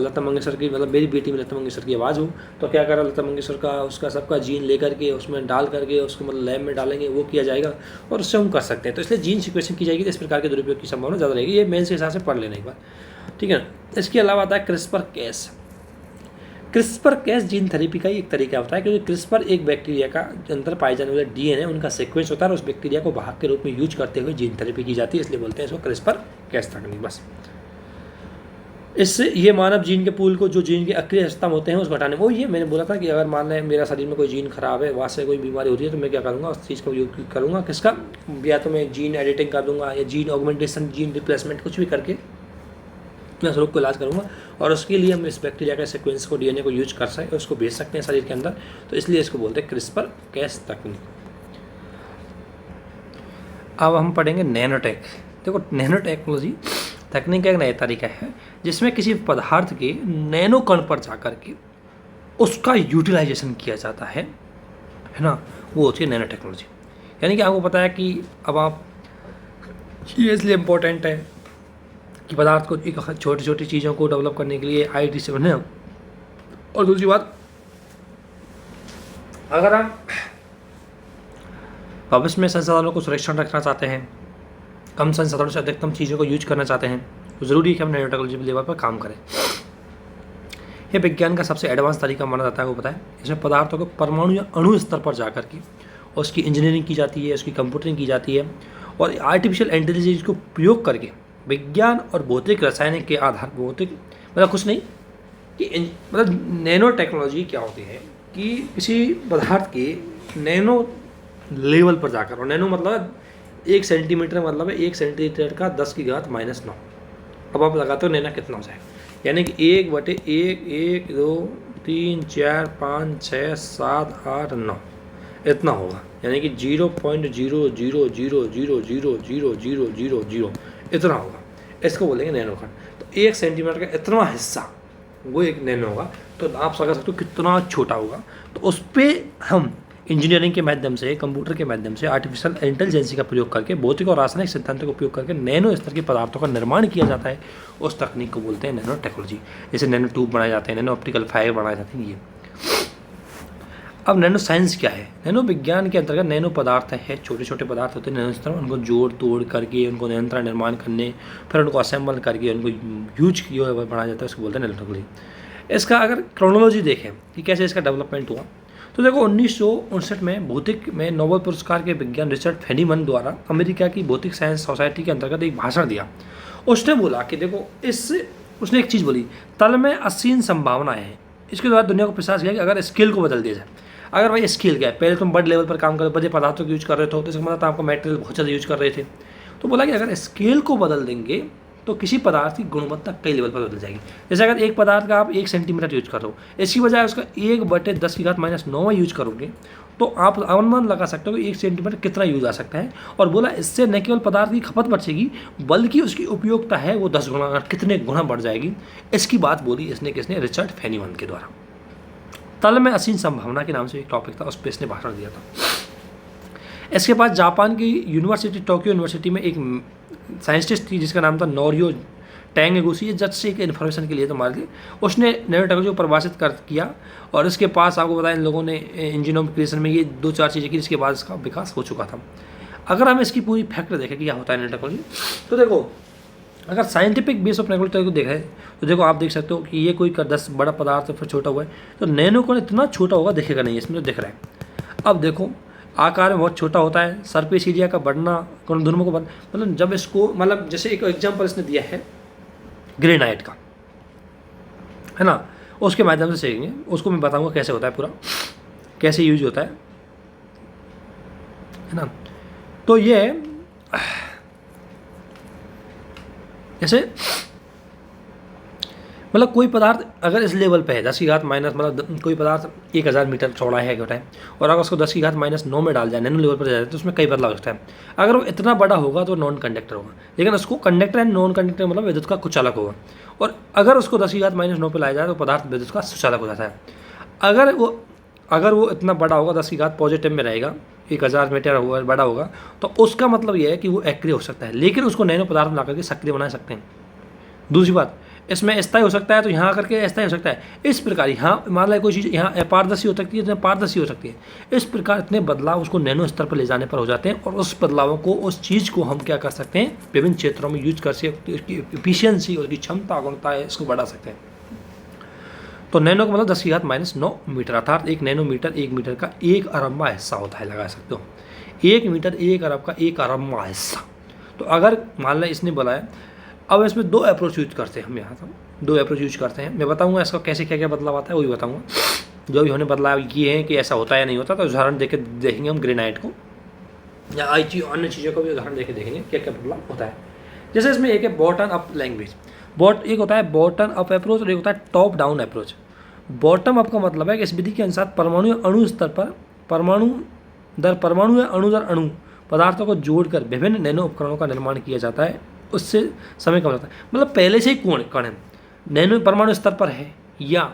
लता मंगेशकर की मेरी बेटी में लता मंगेशकर की आवाज़ हो, तो क्या करा लता मंगेशकर का उसका सबका जीन लेकर के उसमें डाल करके उसको लैब में डालेंगे, वो किया जाएगा और उससे हम कर सकते हैं। तो इसलिए जीन सीक्वेंसिंग की जाएगी तो इस प्रकार के दुरुपयोग की संभावना ज़्यादा रहेगी। ये मेंस के हिसाब से पढ़ लेना एक बार, ठीक है ना। इसके अलावा आता है क्रिस्पर-कैस। क्रिस्पर-कैस जीन थेरेपी का ही एक तरीका होता है, क्योंकि क्रिस्पर एक बैक्टीरिया का अंदर पाए जाने वाले डीएनए उनका सीक्वेंस होता है और उस बैक्टीरिया को वाहक के रूप में यूज करते हुए जीन थेरेपी की जाती है, इसलिए बोलते हैं इसको क्रिस्पर-कैस तकनीक। बस इससे ये मानव जीन के पूल को, जो जीन के अक्रिय स्तंभ होते हैं उसको हटाने में, वो ये मैंने बोला था कि अगर मान लें मेरा शरीर में कोई जीन खराब है, वहाँ से कोई बीमारी हो रही है, तो मैं क्या करूँगा, उस चीज़ का उपयोग करूँगा किसका, या तो मैं जीन एडिटिंग कर दूँगा या जीन ऑगमेंटेशन, जीन रिप्लेसमेंट, कुछ भी करके मैं उस रोग को इलाज करूँगा। और उसके लिए हम इस बैक्टीरिया के सीक्वेंस को, डीएनए को यूज कर सकते, उसको भेज सकते हैं शरीर के अंदर, तो इसलिए इसको बोलते हैं क्रिस्पर-कैस तकनीक। अब हम पढ़ेंगे नैनोटेक। देखो, नैनो टेक्नोलॉजी तकनीक का एक नया तरीका है जिसमें किसी पदार्थ के नैनो कण पर जाकर के उसका यूटिलाइजेशन किया जाता है ना, वो होती है नैनो टेक्नोलॉजी। यानी कि आपको पता है कि अब आप, ये इसलिए इम्पोर्टेंट है कि पदार्थ को, एक छोटी छोटी चीज़ों को डेवलप करने के लिए आईटी से बने। और दूसरी बात, अगर हम भविष्य में संसाधनों को सुरक्षित रखना चाहते हैं, कम संसाधनों से अधिकतम चीज़ों को यूज करना चाहते हैं, तो ज़रूरी है कि हम नैनो टेक्नोलॉजी लेवल पर काम करें। यह विज्ञान का सबसे एडवांस तरीका माना जाता है, वो पता है। इसमें पदार्थों को परमाणु या अणु स्तर पर जाकर के उसकी इंजीनियरिंग की जाती है, उसकी कंप्यूटरिंग की जाती है और आर्टिफिशियल इंटेलिजेंस को प्रयोग करके विज्ञान और भौतिक रासायनिक के आधार, भौतिक कुछ नहीं कि नैनो टेक्नोलॉजी क्या होती है कि किसी पदार्थ के नैनो लेवल पर जाकर, और नैनो मतलब 1 सेंटीमीटर, मतलब है 1 सेंटीमीटर का 10⁻⁻⁹। अब आप लगाते हो नैना कितना हो जाएगा, यानी कि 1/1, 1, 2, 3, 4, 5, 6, 7, 8, 9 इतना होगा, यानी कि 0.000000000 इतना होगा। इसको बोलेंगे नैनो कण। तो 1 सेंटीमीटर का इतना हिस्सा वो एक नैनो होगा, तो आप समझ सकते हो कितना छोटा होगा। तो उस पर हम इंजीनियरिंग के माध्यम से, कंप्यूटर के माध्यम से, आर्टिफिशियल इंटेलिजेंस का प्रयोग करके, भौतिक और रासायनिक सिद्धांतों का उपयोग करके नैनो स्तर के पदार्थों का निर्माण किया जाता है। उस तकनीक को बोलते हैं नैनो टेक्नोलॉजी। जैसे नैनो ट्यूब बनाए जाते हैं, नैनो ऑप्टिकल फाइबर बनाए जाते हैं। ये अब नैनो साइंस क्या है? नैनो विज्ञान के अंतर्गत नैनो पदार्थ है, छोटे छोटे पदार्थ होते हैं नैनो स्तर, उनको जोड़ तोड़ करके, उनको नियंत्रण निर्माण करने, फिर उनको असेंबल करके उनको यूज किया बनाया जाता है, उसको बोलते हैं नैनो टेक्नोलॉजी। इसका अगर क्रोनोलॉजी देखें कि कैसे इसका डेवलपमेंट हुआ, तो देखो 1959 में भौतिक में नोबेल पुरस्कार के विज्ञान रिचर्ड फेनीमन द्वारा अमेरिका की भौतिक साइंस सोसाइटी के अंतर्गत एक भाषण दिया। उसने बोला कि देखो, इससे उसने एक चीज़ बोली, तल में असीम संभावनाएं हैं। इसके द्वारा दुनिया को प्रयास किया कि अगर स्केल को बदल दिया जाए। अगर भाई स्केल क्या है, पहले तुम बड़े लेवल पर काम कर, बड़े पदार्थों को यूज कर रहे थे, तो इसका मतलब आपको मेटेरियल बहुत ज़्यादा यूज कर रहे थे। तो बोला कि अगर स्केल को बदल देंगे तो किसी पदार्थ की गुणवत्ता कई लेवल पर बदल जाएगी। जैसे अगर एक पदार्थ का आप 1 सेंटीमीटर यूज कर रहे हो, इसकी बजाय उसका 1/10⁻⁹ यूज करोगे, तो आप अनुमान लगा सकते हो कि 1 सेंटीमीटर कितना यूज आ सकता है। और बोला इससे न केवल पदार्थ की खपत बचेगी, बल्कि उसकी उपयोगिता है वो 10 गुना, कितने गुना बढ़ जाएगी। इसकी बात बोली इसने किसने? रिचर्ड फेनीमन के द्वारा। तल में असीम संभावना के नाम से एक टॉपिक था, उस पर इसने भाषण दिया था। इसके बाद जापान की यूनिवर्सिटी, टोक्यो यूनिवर्सिटी में एक साइंटिस्ट थी जिसका नाम था नोरियो टैंगेगुची। ये जस्ट एक इन्फॉर्मेशन के लिए तुम्हारे लिए, उसने नैनो टेक्नोलॉजी को परिभाषित किया। और इसके पास आपको बताया इन लोगों ने इंजन ऑफ क्रिएशन में ये 2-4 चीज़ें की, जिसके बाद इसका विकास हो चुका था। अगर हम इसकी पूरी फैक्ट देखें कि क्या होता है नैनो टेक्नोलॉजी, तो देखो, अगर scientific base of nano technology को देखें तो देखो, आप देख सकते हो कि ये कोई 10 बड़ा पदार्थ फिर छोटा हुआ है, तो नैनो कण इतना छोटा होगा, दिखेगा नहीं, इसमें तो दिख रहा है। अब देखो आकार में बहुत छोटा होता है, सरफेस एरिया का बढ़ना दोनों को मतलब जब इसको मतलब जैसे एक एग्जांपल इसने दिया है ग्रेनाइट का, है ना, उसके माध्यम से सीखेंगे, उसको मैं बताऊंगा कैसे होता है पूरा, कैसे यूज होता है ना। तो ये जैसे मतलब कोई पदार्थ अगर इस लेवल पे है 10 की घात माइनस मतलब कोई पदार्थ 1000 मीटर चौड़ा है छोटा है और अगर उसको 10 की घात माइनस 9 में डाल जाए, नैनो लेवल पर जाए तो उसमें कई बदलाव हो सकता है। अगर वो इतना बड़ा होगा तो नॉन कंडक्टर होगा, लेकिन उसको कंडक्टर एंड नॉन कंडक्टर मतलब विद्युत का कुछ अलग होगा। और अगर उसको 10 की घात माइनस 9 पर लाया जाए तो पदार्थ विद्युत का सुचालक हो जाता है। अगर वो इतना बड़ा होगा 10 की घात पॉजिटिव में रहेगा, 1000 मीटर हुआ बड़ा होगा, तो उसका मतलब यह है कि वो एक्रिय हो सकता है, लेकिन उसको नैनो पदार्थ में ला करके सक्रिय बना सकते हैं। दूसरी बात, इसमें अस्थायी हो सकता है तो यहाँ करके अस्थायी हो सकता है। इस प्रकार यहाँ मान लो कोई चीज़ यहाँ अपारदर्शी हो सकती है तो पारदर्शी हो सकती है। इस प्रकार इतने बदलाव उसको नैनो स्तर पर ले जाने पर हो जाते हैं और उस बदलावों को उस चीज़ को हम क्या कर सकते हैं विभिन्न क्षेत्रों में यूज कर सकते, उसकी एफिशिएंसी और उसकी क्षमता गुणता है इसको बढ़ा सकते हैं। तो नैनो का मतलब 10 की घात माइनस 9 मीटर, अर्थात 1 नैनोमीटर 1 मीटर का 1 अरबवां हिस्सा होता है, लगा सकते हो 1 मीटर 1 अरब का 1 अरबवां हिस्सा। तो अगर मान लें इसने बोला है, अब इसमें 2 अप्रोच यूज करते हैं हम, यहाँ तो 2 अप्रोच यूज करते हैं। मैं बताऊंगा इसका कैसे क्या क्या बदलाव आता है वो भी बताऊंगा। जो भी होने बदलाव ये है कि ऐसा होता है या नहीं होता, तो उदाहरण देके देखेंगे हम ग्रेनाइट को या अन्य चीज़ों को भी उदाहरण देके देखेंगे क्या क्या बदलाव होता है। जैसे इसमें एक है बॉटम अप लैंग्वेज, एक होता है बॉटम अप अप्रोच और एक होता है top down approach. Bottom up का मतलब है कि इस विधि के अनुसार परमाणु अणु स्तर पर परमाणु या अणु दर अणु पदार्थों को जोड़कर विभिन्न नैनो उपकरणों का निर्माण किया जाता है, उससे समय कम होता है। मतलब पहले से ही कण है नैनो परमाणु स्तर पर है या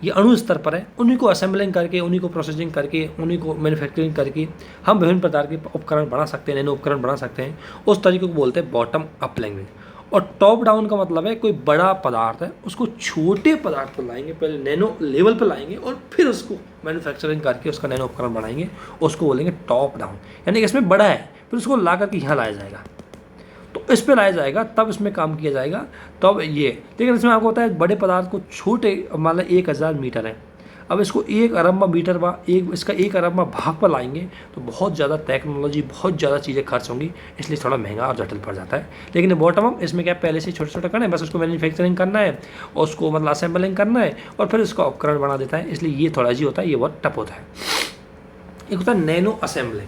ये अणु स्तर पर है, उन्हीं को असेंबलिंग करके, उन्हीं को प्रोसेसिंग करके, उन्हीं को मैन्युफैक्चरिंग करके हम विभिन्न प्रकार के उपकरण बना सकते हैं, नैनो उपकरण बना सकते हैं। उस तरीके को बोलते हैं बॉटम अप लैंग्वेज। और टॉप डाउन का मतलब है कोई बड़ा पदार्थ है उसको छोटे पदार्थ पर लाएंगे, पहले नैनो लेवल पर लाएंगे और फिर उसको मैन्युफैक्चरिंग करके उसका नैनो उपकरण बनाएंगे, उसको बोलेंगे टॉप डाउन। यानी कि इसमें बड़ा है फिर उसको ला करके यहाँ लाया जाएगा, तो इस पर लाया जाएगा तब इसमें काम किया जाएगा। तब ये लेकिन इसमें आपको होता है बड़े पदार्थ को छोटे मान लो 1000 मीटर है, अब इसको 1 अरबवां मीटर इसका 1 अरबवां भाग पर लाएंगे तो बहुत ज़्यादा टेक्नोलॉजी, बहुत ज़्यादा चीज़ें खर्च होंगी, इसलिए थोड़ा महंगा और जटिल पड़ जाता है। लेकिन बॉटम अप इसमें क्या पहले से छोटे छोटे करना है, बस उसको मैन्युफैक्चरिंग करना है और उसको मतलब असेंबलिंग करना है और फिर उसका उपकरण बना देता है, इसलिए ये थोड़ा जी होता है, ये बहुत टफ होता है। एक होता है nano assembling.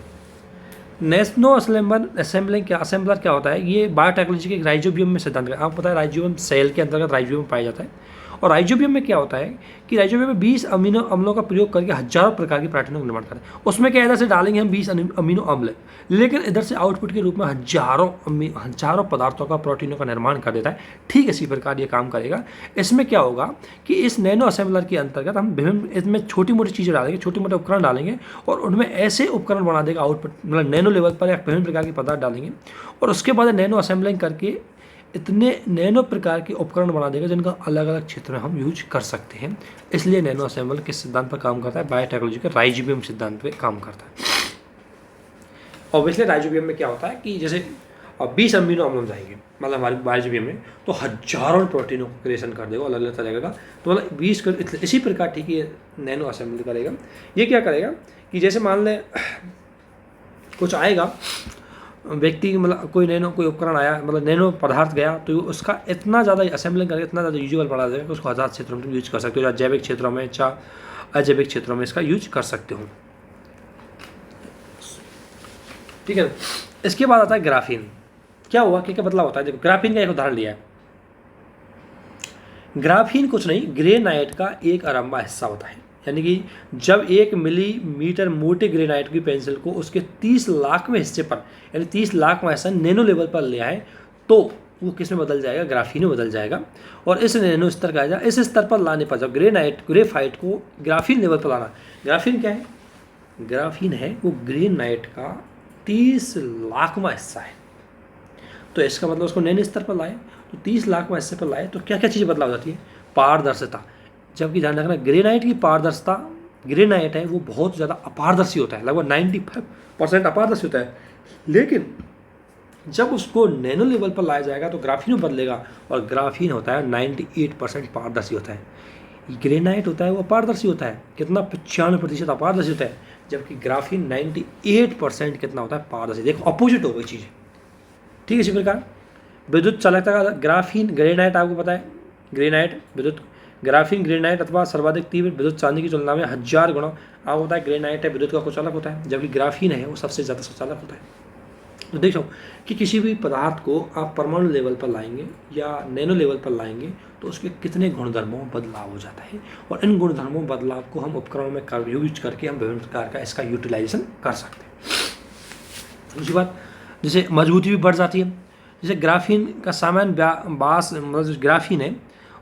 Nano assembling assembler क्या होता है, ये बायोटेक्नोलॉजी के राइजोबियम में सिद्धांत है। आपको पता है राइजोबियम सेल के अंतर्गत राइजोबियम पाया जाता है और राइजोबियम में क्या होता है कि राइजोबियम में 20 अमीनो अम्लों का प्रयोग करके हजारों प्रकार के प्रोटीनों का निर्माण करते हैं। उसमें क्या इधर से डालेंगे हम 20 अमीनो अम्ल, लेकिन इधर से आउटपुट के रूप में हजारों पदार्थों का प्रोटीनों का निर्माण कर देता है। ठीक इसी प्रकार ये काम करेगा। इसमें क्या होगा कि इस नैनो असेंबलर के अंतर्गत हम विभिन्न इसमें छोटी मोटी चीज़ें डालेंगे, छोटे मोटे उपकरण डालेंगे और उनमें ऐसे उपकरण बना देगा आउटपुट, मतलब नैनो लेवल पर या विभिन्न प्रकार के पदार्थ डालेंगे और उसके बाद नैनो असेंबलिंग करके इतने नैनो प्रकार के उपकरण बना देगा जिनका अलग अलग क्षेत्र में हम यूज कर सकते हैं। इसलिए नैनो असेंबल किस सिद्धांत पर काम करता है, बायोटेक्नोलॉजी के राइजोबियम सिद्धांत पे काम करता है। ऑब्वियसली राइजोबियम में क्या होता है कि जैसे 20 अमीनो अम्ल जाएंगे मतलब हमारे राइजोबियम में, तो हजारों प्रोटीनों को क्रिएशन कर देगा अलग अलग तरह का, तो मतलब 20 इसी प्रकार ठीक है नैनो असेंबल करेगा। ये क्या करेगा कि जैसे मान लें कुछ आएगा व्यक्ति मतलब कोई उपकरण आया, मतलब नैनो पदार्थ गया, तो उसका इतना ज़्यादा असेंबलिंग करके इतना ज़्यादा यूजेबल बना देगा कि उसको आज़ाद क्षेत्रों में यूज कर सकते हो, या जैविक क्षेत्रों में या अजैविक क्षेत्रों में इसका यूज कर सकते हो। ठीक है। इसके बाद आता है ग्राफीन। क्या हुआ, क्या क्या बदलाव होता है। देखो ग्राफीन का एक उदाहरण लिया है। ग्राफीन कुछ नहीं, ग्रेनाइट का 1 अरबवां हिस्सा होता है। यानी कि जब 1 मिलीमीटर मोटे ग्रेनाइट की पेंसिल को उसके 30 लाखवें हिस्से पर, यानी 30 लाखवां हिस्सा नैनो लेवल पर ले आए, तो वो किस में बदल जाएगा, ग्राफीन में बदल जाएगा। और इस नैनो स्तर का जाए, इस स्तर पर लाने पर जब ग्रेफाइट को ग्राफीन लेवल पर लाना, ग्राफीन क्या है, ग्राफीन है वो ग्रेनाइट का 30 लाखवां हिस्सा है। तो इसका मतलब उसको नैनो स्तर पर लाए, तो 30 लाखवां हिस्से पर लाए, तो क्या क्या चीज़ें बदलाव हो जाती है। पारदर्शिता, जबकि ध्यान रखना ग्रेनाइट की पारदर्शिता, ग्रेनाइट है वो बहुत ज़्यादा अपारदर्शी होता है, लगभग 95% अपारदर्शी होता है। लेकिन जब उसको नैनो लेवल पर लाया जाएगा तो ग्राफीन में बदलेगा, और ग्राफीन होता है 98% पारदर्शी होता है। ग्रेनाइट होता है वो अपारदर्शी होता है, कितना 95% अपारदर्शी होता है। जबकि ग्राफीन 98% कितना होता है, पारदर्शी। देखो अपोजिट हो गई चीज़, ठीक है। इसी प्रकार विद्युत चालकता का ग्राफीन ग्रेनाइट, आपको पता है ग्रेनाइट विद्युत, ग्राफीन ग्रेनाइट अथवा सर्वाधिक तीव्र विद्युत चांदी की तुलना में 1000 गुना, आपको पता है ग्रेनाइट है विद्युत का कुचालक होता है, जबकि ग्राफीन है वो सबसे ज़्यादा सुचालक होता है। तो देखो कि किसी भी पदार्थ को आप परमाणु लेवल पर लाएंगे या नैनो लेवल पर लाएंगे तो उसके कितने गुणधर्मों में बदलाव हो जाता है, और इन गुणधर्मों बदलाव को हम उपकरणों में यूज करके हम विभिन्न प्रकार का इसका यूटिलाइजेशन कर सकते हैं। दूसरी बात, जैसे मजबूती भी बढ़ जाती है। जैसे ग्राफीन का सामान्य बास, मतलब जो ग्राफीन है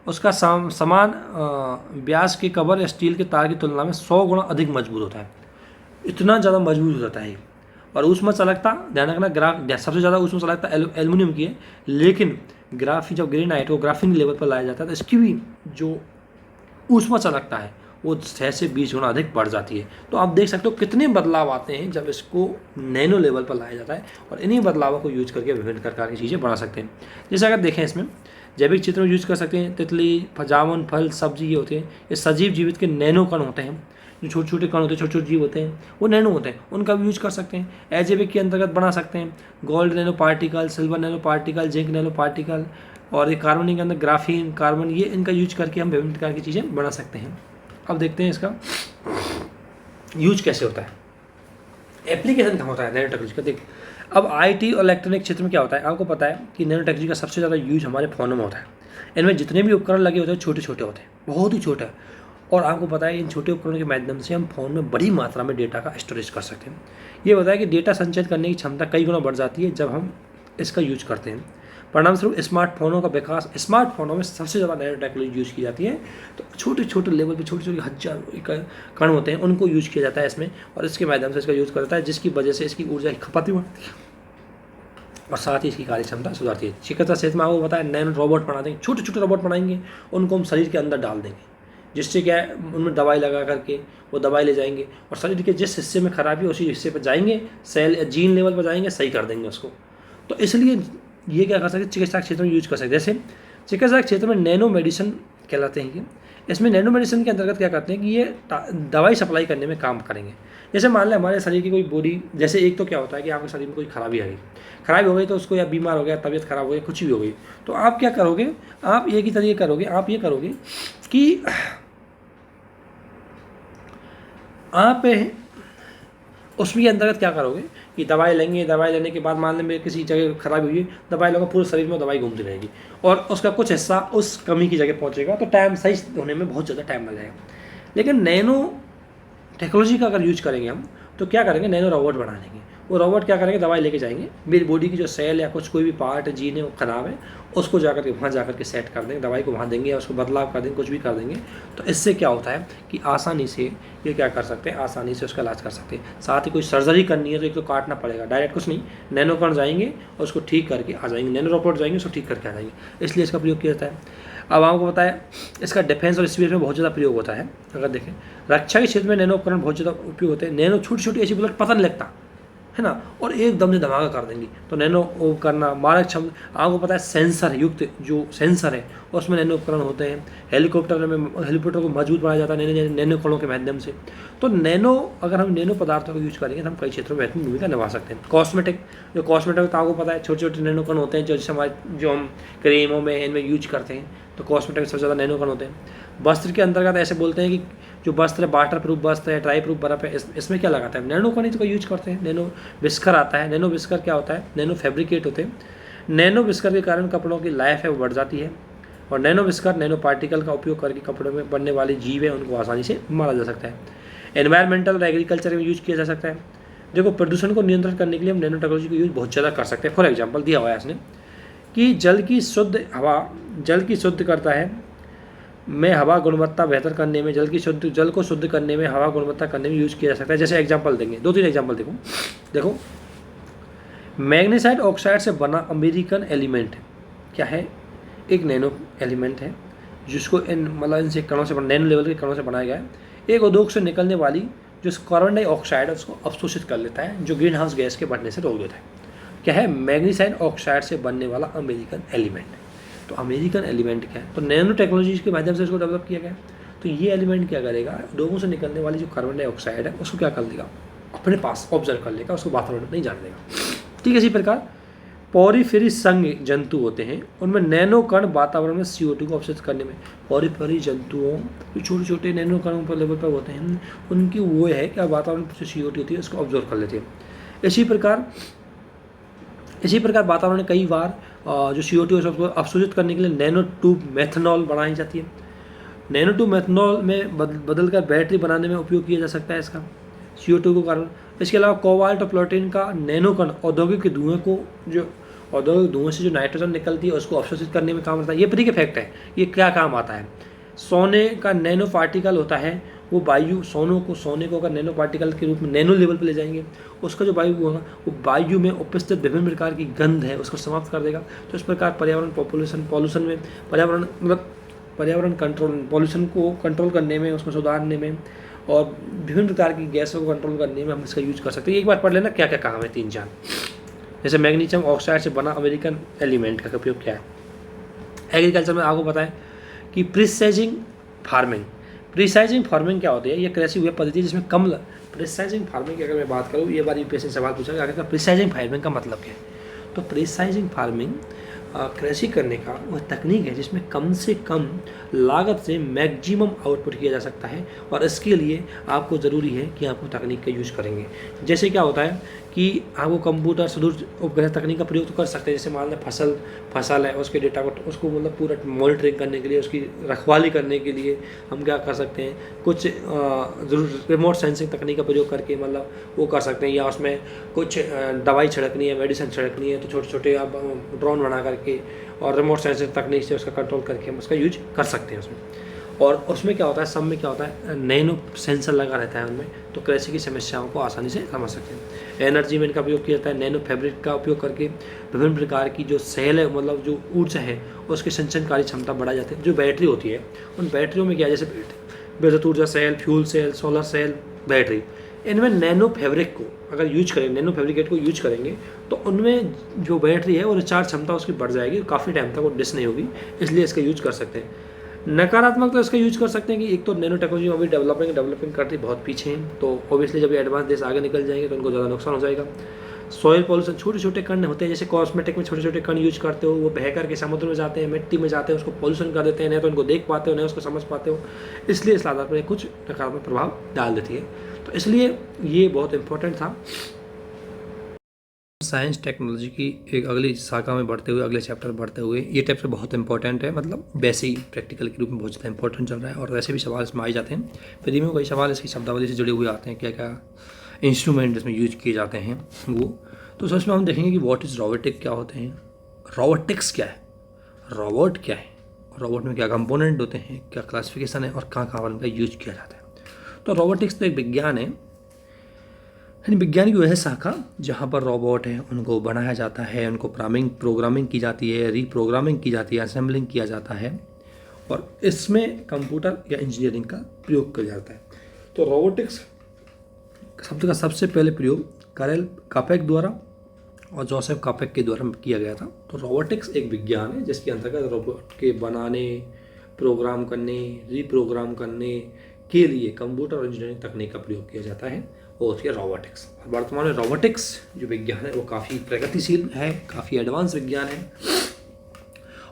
उसका समान व्यास के कवर या स्टील के तार की तुलना में 100 गुना अधिक मजबूत होता है, इतना ज़्यादा मजबूत हो जाता है। और ऊष्मा चालकता, ध्यान रखना, सबसे ज़्यादा ऊष्मा चालकता एल्युमिनियम की है, लेकिन ग्राफीन जब ग्रेनाइट को ग्राफीन लेवल पर लाया जाता है तो इसकी भी जो ऊष्मा चालकता है वो 6 से 20 गुना अधिक बढ़ जाती है। तो आप देख सकते हो कितने बदलाव आते हैं जब इसको नैनो लेवल पर लाया जाता है, और इन्हीं बदलावों को यूज करके विभिन्न प्रकार की चीज़ें बना सकते हैं। जैसे अगर देखें इसमें जैविक चित्र में यूज कर सकते हैं, तितली, जामुन, फल, सब्जी ये होते हैं, ये सजीव जीवित के नैनो कण होते हैं, जो छोटे छोटे कण होते हैं, छोटे छोटे जीव होते हैं, वो नैनो होते हैं, उनका भी यूज कर सकते हैं। अजैविक के अंतर्गत बना सकते हैं gold nano particle, silver nano particle, zinc nano particle, और ये कार्बनिक के अंदर ग्राफीन, कार्बन, ये इनका यूज करके हम विभिन्न प्रकार की चीज़ें बना सकते हैं। अब देखते हैं इसका यूज कैसे होता है, एप्लीकेशन कहाँ होता है नैनो टेक्नोलॉजी का। देख, अब आईटी और इलेक्ट्रॉनिक क्षेत्र में क्या होता है, आपको पता है कि नैनो टेक्नोलॉजी का सबसे ज़्यादा यूज हमारे फ़ोनों में होता है। इनमें जितने भी उपकरण लगे होते हैं छोटे छोटे होते हैं, बहुत ही छोटे, और आपको पता है इन छोटे उपकरणों के माध्यम से हम फ़ोन में बड़ी मात्रा में डेटा का स्टोरेज कर सकते हैं। ये बताया कि डेटा संचित करने की क्षमता कई गुना बढ़ जाती है जब हम इसका यूज करते हैं। परिणामस्वरूप स्मार्टफोनों का विकास, स्मार्टफोनों में सबसे ज़्यादा नैनो टेक्नोलॉजी यूज़ की जाती है। तो छोटे छोटे लेवल पे छोटे छोटे 1000 कण होते हैं, उनको यूज किया जाता है इसमें, और इसके माध्यम से इसका यूज़ करता है, जिसकी वजह से इसकी ऊर्जा की खपत भी बढ़ती है और साथ ही इसकी कार्य क्षमता सुधारती है। चिकित्सा क्षेत्र में आपको बताया नैनो रोबोट बना देंगे, छोटे छोटे रोबोट बनाएंगे, उनको हम शरीर के अंदर डाल देंगे, जिससे क्या है उनमें दवाई लगा करके वो दवाई ले जाएंगे और शरीर के जिस हिस्से में खराबी है उसी हिस्से पर जाएंगे, सेल या जीन लेवल पर जाएंगे, सही कर देंगे उसको। तो इसलिए ये क्या कर सकते हैं, चिकित्सा क्षेत्र में यूज कर सकते हैं। जैसे चिकित्सा क्षेत्र में नैनो मेडिसिन कहलाते हैं कि इसमें नैनो मेडिसिन के अंतर्गत क्या करते हैं कि ये दवाई सप्लाई करने में काम करेंगे। जैसे मान लें हमारे शरीर की कोई बॉडी, जैसे एक तो क्या होता है कि आपके शरीर में कोई खराबी आ गई, खराबी हो गई तो उसको, या बीमार हो गया, तबीयत खराब हो गई, कुछ भी हो गई, तो आप क्या करोगे, आप एक ही तरीके करोगे, आप ये करोगे कि आप उसके अंतर्गत क्या करोगे कि दवाई लेंगे, दवाई लेने के बाद मान लें मेरे किसी जगह खराबी हुई है, दवाई लूँगा, पूरे शरीर में दवाई घूमती रहेगी और उसका कुछ हिस्सा उस कमी की जगह पहुंचेगा, तो टाइम सही होने में बहुत ज़्यादा टाइम लग जाएगा। लेकिन नैनो टेक्नोलॉजी का अगर यूज करेंगे हम, तो क्या करेंगे, नैनो रोबोट बना लेंगे। वो रोबोट क्या करेंगे, दवाई लेके जाएंगे, मेरी बॉडी की जो सेल या कुछ कोई भी पार्ट जीन है वो खराब है, उसको जाकर के वहाँ जाकर के सेट कर देंगे, दवाई को वहाँ देंगे या उसको बदलाव कर देंगे, कुछ भी कर देंगे। तो इससे क्या होता है कि आसानी से ये क्या कर सकते हैं, आसानी से उसका इलाज कर सकते हैं। साथ ही कोई सर्जरी करनी है तो एक तो काटना पड़ेगा, डायरेक्ट कुछ नहीं, नैनो कण जाएंगे और उसको ठीक करके आ जाएंगे, नैनो रोबोट जाएंगे उसको ठीक करके आ जाएंगे, इसलिए इसका प्रयोग किया जाता है। अब आपको पता है इसका डिफेंस और स्पेस में बहुत ज़्यादा प्रयोग होता है। अगर देखें रक्षा के क्षेत्र में नैनो उपकरण बहुत ज़्यादा उपयोग होते हैं। नैनो छोटी छोटी ऐसी बुलेट पता नहीं लगता है ना, और एकदम से धमाका कर देंगी, तो नैनो करना मारक क्षमता। आपको पता है सेंसर युक्त जो सेंसर है उसमें नैनो उपकरण होते हैं। हेलीकॉप्टर को मजबूत बनाया जाता है नैनो कणों के माध्यम से। तो नैनो, अगर हम नैनो पदार्थों को यूज करेंगे तो हम कई क्षेत्रों में बेहतरीन भूमिका निभा सकते हैं। कॉस्मेटिक, जो कॉस्मेटिक तो आपको पता है छोटे छोटे नैनो कण होते हैं, जो जैसे हमारे जो हम क्रीमों में इनमें यूज करते हैं, तो कॉस्मेटिक में सबसे ज़्यादा नैनो कण होते हैं। वस्त्र के अंतर्गत ऐसे बोलते हैं कि जो वस्त्र है, वाटर प्रूफ वस्त्र है, ड्राई प्रूफ बर्फ है, इसमें क्या लगाता है, नैनो कण का यूज करते हैं। नैनो विस्कर आता है, नैनो विस्कर क्या होता है, नैनो फैब्रिकेट होते हैं। नैनो विस्कर के कारण कपड़ों की लाइफ है वो बढ़ जाती है, और नैनो विस्कर नैनो पार्टिकल का उपयोग करके कपड़ों में बनने वाले जीव है उनको आसानी से मारा जा सकता है। एनवायरमेंटल और एग्रीकल्चर में यूज किया जा सकता है। देखो प्रदूषण को नियंत्रित करने के लिए हम नैनो टेक्नोलॉजी का यूज बहुत ज़्यादा कर सकते हैं। फॉर एग्जाम्पल दिया हुआ है इसने कि जल की शुद्ध करता है, में हवा गुणवत्ता बेहतर करने में, जल को शुद्ध करने में, हवा गुणवत्ता करने में यूज किया जा सकता है। जैसे एग्जांपल देंगे, 2-3 एग्जांपल देखो मैग्नीसाइड ऑक्साइड से बना अमेरिकन एलिमेंट क्या है, एक नैनो एलिमेंट है जिसको मतलब इनसे कणों से नैनो लेवल के कणों से बनाया गया है। एक उद्योग से निकलने वाली जो कार्बन डाइऑक्साइड है उसको अवशोषित कर लेता है, जो ग्रीन हाउस गैस के बढ़ने से रोक देता है। क्या है, मैग्नीसाइड ऑक्साइड से बनने वाला अमेरिकन एलिमेंट। तो अमेरिकन एलिमेंट क्या है, तो नैनो टेक्नोलॉजी के माध्यम से इसको डेवलप किया गया है। तो तो ये एलिमेंट क्या करेगा, डोमों से निकलने वाली जो कार्बन डाइऑक्साइड है उसको क्या कर देगा, अपने पास ऑब्जर्व कर लेगा, उसको वातावरण में नहीं जाने देगा। ठीक है, इसी प्रकार पॉरीफेरी संघ जंतु होते हैं, उनमें नैनो कण वातावरण में CO2 को अवशोषित करने में, पॉरीफेरी जंतुओं जो छोटे छोटे नैनो कणों पर लेवल पर होते हैं, उनकी वो है कि वातावरण में जो CO2 होती है उसको ऑब्जर्व कर लेती है। इसी प्रकार वातावरण में कई बार जो CO2 है उसको अवशोषित करने के लिए नैनो ट्यूब मेथनॉल बनाई जाती है। नैनो ट्यूब मेथनॉल में बदलकर बैटरी बनाने में उपयोग किया जा सकता है इसका, CO2 को कारण। इसके अलावा कोबाल्ट और प्लूटोनियम का नैनो कण औद्योगिक धुएं को, जो औद्योगिक धुएं से जो नाइट्रोजन निकलती है उसको अवशोषित करने में काम आता है। ये पता है फैक्ट है, ये क्या काम आता है। सोने का नैनो पार्टिकल होता है, वो वायु सोने को अगर नैनो पार्टिकल के रूप में नैनो लेवल पर ले जाएंगे, उसका जो वायु होगा वो वायु में उपस्थित विभिन्न प्रकार की गंध है उसको समाप्त कर देगा। तो इस प्रकार पर्यावरण पॉल्यूशन में पर्यावरण पॉल्यूशन को कंट्रोल करने में, उसको सुधारने में और विभिन्न प्रकार की गैसों को कंट्रोल करने में हम इसका यूज कर सकते हैं। एक बार पढ़ लेना क्या क्या काम है, 3-4। जैसे मैग्नीशियम ऑक्साइड से बना अमेरिकन एलिमेंट का उपयोग क्या है। एग्रीकल्चर में आपको पता है कि प्रिसाइजिंग फार्मिंग क्या होती है, ये कृषि हुई पद्धति जिसमें कम प्रिसाइजिंग फार्मिंग की अगर मैं बात करूँ, ये बार यूपीएससी सवाल पूछा गया अगर प्रिसाइजिंग फार्मिंग का मतलब क्या है। तो प्रिसाइजिंग फार्मिंग कृषि करने का वह तकनीक है जिसमें कम से कम लागत से मैक्सिमम आउटपुट किया जा सकता है, और इसके लिए आपको ज़रूरी है कि आपको तकनीक का यूज करेंगे। जैसे क्या होता है कि आपको कंप्यूटर सुदूर उपग्रह तकनीक का प्रयोग तो कर सकते हैं। जैसे मान लें फसल है, उसके डेटा को उसको मतलब पूरा मॉनिटरिंग करने के लिए, उसकी रखवाली करने के लिए हम क्या कर सकते हैं, कुछ ज़रूर रिमोट सेंसिंग तकनीक का प्रयोग करके मतलब वो कर सकते हैं। या उसमें कुछ दवाई छिड़कनी है, मेडिसिन छिड़कनी है, तो छोटे छोटे आप ड्रोन बना करके और रिमोट सेंसिंग तकनीक से उसका कंट्रोल करके हम उसका यूज कर सकते हैं उसमें। और उसमें क्या होता है, सब में क्या होता है, नैनो सेंसर लगा रहता है उनमें, तो कृषि की समस्याओं को आसानी से समझ सकते हैं। एनर्जी में इनका उपयोग किया जाता है, नैनो फैब्रिक का उपयोग करके विभिन्न प्रकार की जो सेल है, मतलब जो ऊर्जा है उसकी संचयनकारी क्षमता बढ़ाई जाती है। जो बैटरी होती है, उन बैटरियों में क्या, जैसे विद्युत ऊर्जा cell, fuel cell, solar cell, battery, इनमें नैनो फैब्रिक को अगर यूज करें, नैनो फैब्रिकेट को यूज करेंगे तो उनमें जो बैटरी है वो रिचार्ज क्षमता उसकी बढ़ जाएगी, काफ़ी टाइम तक वो डिस नहीं होगी, इसलिए इसका यूज कर सकते हैं। नकारात्मक तो इसका यूज कर सकते हैं कि एक तो नैनो टेक्नोलॉजी अभी डेवलपिंग करती बहुत पीछे हैं, तो ऑब्वियसली जब ये एडवांस देश आगे निकल जाएंगे तो उनको ज़्यादा नुकसान हो जाएगा। सॉइल पॉल्यूशन, छोटे छोटे कण होते हैं, जैसे कॉस्मेटिक में छोटे छोटे कण यूज करते हो, वो बह करके समुद्र में जाते हैं, मिट्टी में जाते हैं, उसको पॉल्यूशन कर देते हैं, नहीं तो उनको देख पाते हो, नहीं उसको समझ पाते हो, इसलिए इस आधार पर कुछ नकारात्मक प्रभाव डाल देती है। तो इसलिए ये बहुत इंपॉर्टेंट था। साइंस टेक्नोलॉजी की एक अगली शाखा में बढ़ते हुए, अगले चैप्टर में बढ़ते हुए, ये चैप्टर बहुत इंपॉर्टेंट है, मतलब वैसे ही प्रैक्टिकल के रूप में बहुत ज़्यादा इंपॉर्टेंट चल रहा है और वैसे भी सवाल इसमें आ जाते हैं। फ्री में कई सवाल इसकी शब्दावली से जुड़े हुए आते हैं, क्या क्या इंस्ट्रूमेंट इसमें यूज किए जाते हैं वो। तो उसमें हम देखेंगे कि व्हाट इज़ रोबोटिक, क्या होते हैं, रोबोटिक्स क्या है, रोबोट क्या है, रोबोट में क्या कंपोनेंट होते हैं, क्या क्लासिफिकेशन है और कहाँ कहाँ पर उनका यूज किया जाता है। तो रोबोटिक्स तो एक विज्ञान है, विज्ञान की वह शाखा जहाँ पर रोबोट हैं उनको बनाया जाता है, उनको प्रोग्रामिंग की जाती है, रीप्रोग्रामिंग की जाती है, असेंबलिंग किया जाता है, और इसमें कंप्यूटर या इंजीनियरिंग का प्रयोग किया जाता है। तो रोबोटिक्स शब्द का सबसे पहले प्रयोग कैरल कापेक द्वारा और जोसेफ कापेक के द्वारा किया गया था। तो रोबोटिक्स एक विज्ञान है जिसके अंतर्गत रोबोट के बनाने, प्रोग्राम करने, रीप्रोग्राम करने के लिए कंप्यूटर और इंजीनियरिंग तकनीक का प्रयोग किया जाता है, वो होती है रोबोटिक्स। वर्तमान में रोबोटिक्स जो विज्ञान है वो काफ़ी प्रगतिशील है, काफ़ी एडवांस विज्ञान है।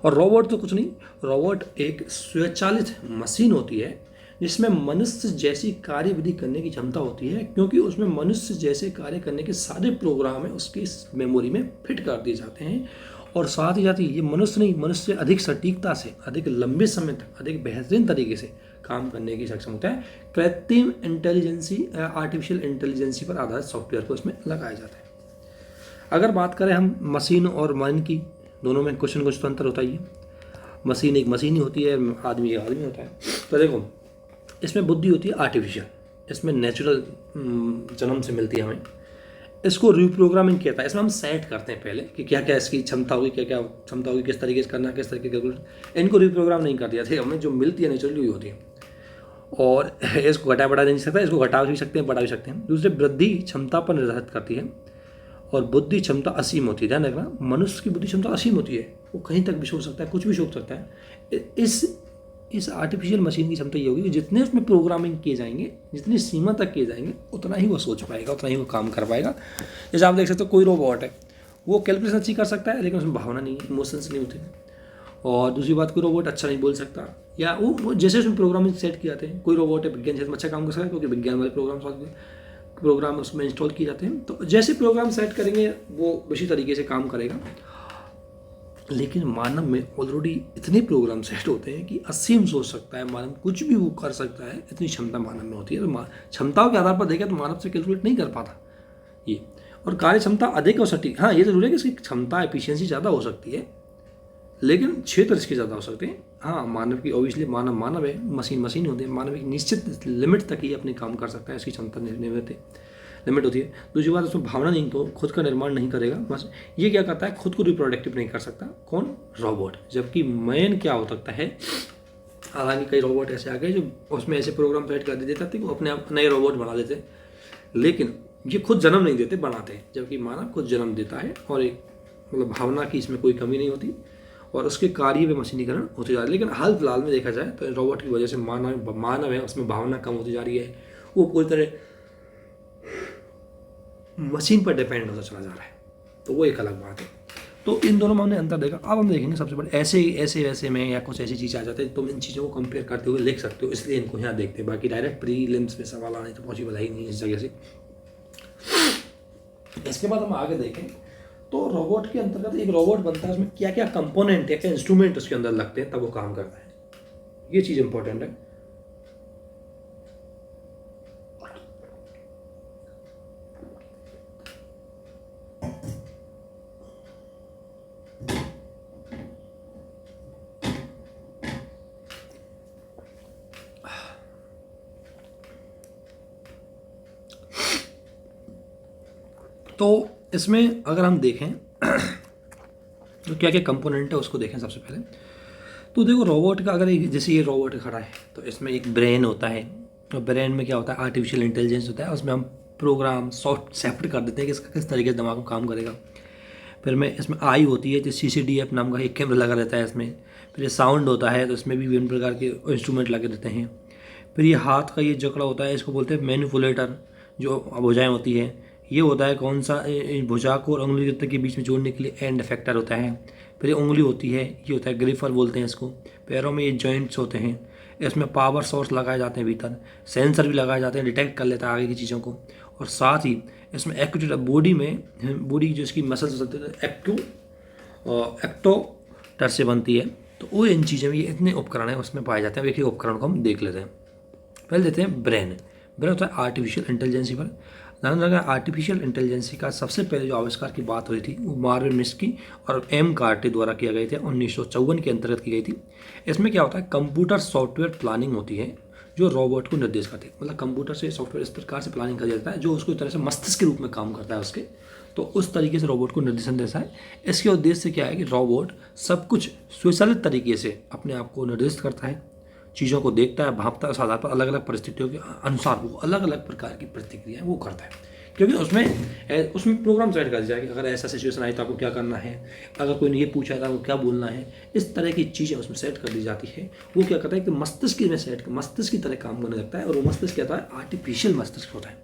और रोबोट तो कुछ नहीं, रोबोट एक स्वचालित मशीन होती है जिसमें मनुष्य जैसी कार्यविधि करने की क्षमता होती है, क्योंकि उसमें मनुष्य जैसे कार्य करने के सारे प्रोग्राम है उसकी मेमोरी में फिट कर दिए जाते हैं। और साथ ही साथ ये मनुष्य नहीं, मनुष्य अधिक सटीकता से, अधिक लंबे समय तक, अधिक बेहतरीन तरीके से काम करने की सक्षम होता है। कृत्रिम इंटेलिजेंसी, आर्टिफिशियल इंटेलिजेंसी पर आधारित सॉफ्टवेयर को इसमें लगाया जाता है। अगर बात करें हम मशीन और मन की, दोनों में कुछ न कुछ तो अंतर होता ही है। मशीन एक मशीन ही होती है, आदमी एक आदमी होता है। तो देखो इसमें बुद्धि होती है आर्टिफिशियल, इसमें नेचुरल जन्म से मिलती है हमें। इसको रीप्रोग्रामिंग किया था, इसमें हम सेट करते हैं पहले कि क्या क्या इसकी क्षमता होगी, क्या क्या क्षमता होगी, किस तरीके से करना, किस तरीके कैलकुलेट। इनको रीप्रोग्राम नहीं कर दिया था, हमें जो मिलती है नेचुरली वही होती है। और इसको घटा बढ़ा नहीं सकता, इसको घटा भी सकते हैं, बढ़ा भी सकते हैं। दूसरे वृद्धि क्षमता पर निर्धारित करती है और बुद्धि क्षमता असीम होती है। ध्यान रखना, मनुष्य की बुद्धि क्षमता असीम होती है, वो कहीं तक भी सोच सकता है, कुछ भी सोच सकता है। इस इस आर्टिफिशियल मशीन की क्षमता ये होगी कि जितने उसमें प्रोग्रामिंग किए जाएंगे, जितनी सीमा तक किए जाएंगे, उतना ही वो सोच पाएगा, उतना ही वो काम कर पाएगा। जैसे आप देख सकते हो कोई रोबोट है, वो कैलकुलेशन अच्छी कर सकता है लेकिन उसमें भावना नहीं है, इमोशंस नहीं होते। और दूसरी बात, कोई रोबोट अच्छा नहीं बोल सकता, या वो जैसे उसमें प्रोग्रामिंग सेट किए जाते हैं। कोई रोबोट है विज्ञान क्षेत्र में अच्छा काम कर सकता है क्योंकि विज्ञान वाले प्रोग्राम उसमें इंस्टॉल किए जाते हैं। तो जैसे प्रोग्राम सेट करेंगे वो उसी तरीके से काम करेगा। लेकिन मानव में ऑलरेडी इतने प्रोग्राम सेट होते हैं कि असीम सोच सकता है मानव, कुछ भी वो कर सकता है, इतनी क्षमता मानव में होती है। तो क्षमताओं के आधार पर देखें तो मानव से कैलकुलेट नहीं कर पाता ये। और कार्य क्षमता अधिक और सटीक, हाँ ये जरूर है कि इसकी क्षमता एफिशिएंसी ज़्यादा हो सकती है, लेकिन क्षेत्र इसके ज़्यादा हो सकते हैं। हाँ, मानव की ऑब्वियसली मानव है, मशीन होती है। मानव एक निश्चित लिमिट तक ही अपने काम कर सकता है, इसकी क्षमता लिमिट होती है। दूसरी बात, उसमें भावना नहीं, तो खुद का निर्माण नहीं करेगा। बस ये क्या करता है, खुद को रिप्रोडक्टिव नहीं कर सकता। कौन? रोबोट। जबकि मैन क्या हो सकता है, हालांकि कई रोबोट ऐसे आ गए जो उसमें ऐसे प्रोग्राम सेट कर देते थे कि वो अपने आप नए रोबोट बना देते, लेकिन ये खुद जन्म नहीं देते, बनाते हैं। जबकि मानव खुद जन्म देता है और एक मतलब भावना की इसमें कोई कमी नहीं होती और उसके कार्य में मशीनीकरण होते जा रहा है। लेकिन हाल फिलहाल में देखा जाए तो रोबोट की वजह से मानव है उसमें भावना कम होती जा रही है, वो पूरी तरह मशीन पर डिपेंड होता चला जा रहा है। तो वो एक अलग बात है। तो इन दोनों में हमने अंतर देखा। अब हम देखेंगे सबसे बड़े ऐसे में या कुछ ऐसी चीज़ आ जाते हैं, तुम इन चीज़ों को कंपेयर करते हुए लिख सकते हो, इसलिए इनको यहाँ देखते हैं। बाकी डायरेक्ट प्रीलिम्स में सवाल आने तो पॉसिबल है ही नहीं इस जगह से। इसके बाद हम आगे देखें तो रोबोट के अंतर्गत एक रोबोट बनता है, उसमें क्या क्या कंपोनेंट है, क्या इंस्ट्रूमेंट उसके अंदर लगते हैं तब वो काम करता है। ये चीज़ इंपॉर्टेंट है। तो इसमें अगर हम देखें तो क्या क्या कंपोनेंट है उसको देखें सबसे पहले। तो देखो रोबोट का, अगर जैसे ये रोबोट खड़ा है तो इसमें एक ब्रेन होता है, और ब्रेन में क्या होता है, आर्टिफिशियल इंटेलिजेंस होता है। उसमें हम प्रोग्राम सॉफ्ट सेट कर देते हैं कि इसका किस तरीके से दिमाग में काम करेगा। फिर में इसमें आई होती है, जो CCDF नाम का एक कैमरा लगा रहता है इसमें। फिर ये साउंड होता है, तो इसमें भी विभिन्न प्रकार के इंस्ट्रूमेंट लगे रहते हैं। फिर ये हाथ का ये जकड़ा होता है, इसको बोलते हैं मैनिपुलेटर, जो भुजाएँ होती है। ये होता है कौन सा, भुजा को और उंगली के बीच में जोड़ने के लिए एंड इफेक्टर होता है। फिर ये उंगली होती है, ये होता है ग्रिफर बोलते हैं इसको। पैरों में ये जॉइंट्स होते हैं, इसमें पावर सोर्स लगाए जाते हैं, भीतर सेंसर भी लगाए जाते हैं, डिटेक्ट कर लेता है आगे की चीज़ों को। और साथ ही इसमें एक्टिवेटर, बॉडी जो इसकी मसल्स होते हैं एक्टोटर से बनती है। तो वो इन चीज़ों में ये इतने उपकरण हैं उसमें पाए जाते हैं। एक एक उपकरण को हम देख लेते हैं। पहले देते हैं ब्रेन होता है आर्टिफिशियल इंटेलिजेंसी पर। ध्यान रखना, आर्टिफिशियल इंटेलिजेंसी का सबसे पहले जो आविष्कार की बात हुई थी वो मार्विन मिस्की और M कार्टे द्वारा किया गए थे, 1954 के अंतर्गत की गई थी। इसमें क्या होता है, कंप्यूटर सॉफ्टवेयर प्लानिंग होती है जो रोबोट को निर्देश करती है। मतलब कंप्यूटर से सॉफ्टवेयर इस प्रकार से प्लानिंग कर जाता है जो उसको इस तरह से मस्तिष्क के रूप में काम करता है उसके, तो उस तरीके से रोबोट को निर्देशन देता है। इसके उद्देश्य क्या है कि रोबोट सब कुछ स्वचालित तरीके से अपने आप को निर्देशित करता है, चीज़ों को देखता है, भांपता है, उस आधार पर अलग अलग परिस्थितियों के अनुसार वो अलग अलग प्रकार की प्रतिक्रियाएं वो करता है। क्योंकि उसमें प्रोग्राम सेट कर दिया कि अगर ऐसा सिचुएशन आई तो आपको क्या करना है, अगर कोई ने ये पूछा था आपको क्या बोलना है, इस तरह की चीज़ें उसमें सेट कर दी जाती है। वो क्या करता है कि मस्तिष्क में मस्तिष्क की तरह काम करने लगता है, और वो मस्तिष्क क्या होता है, आर्टिफिशियल मस्तिष्क होता है।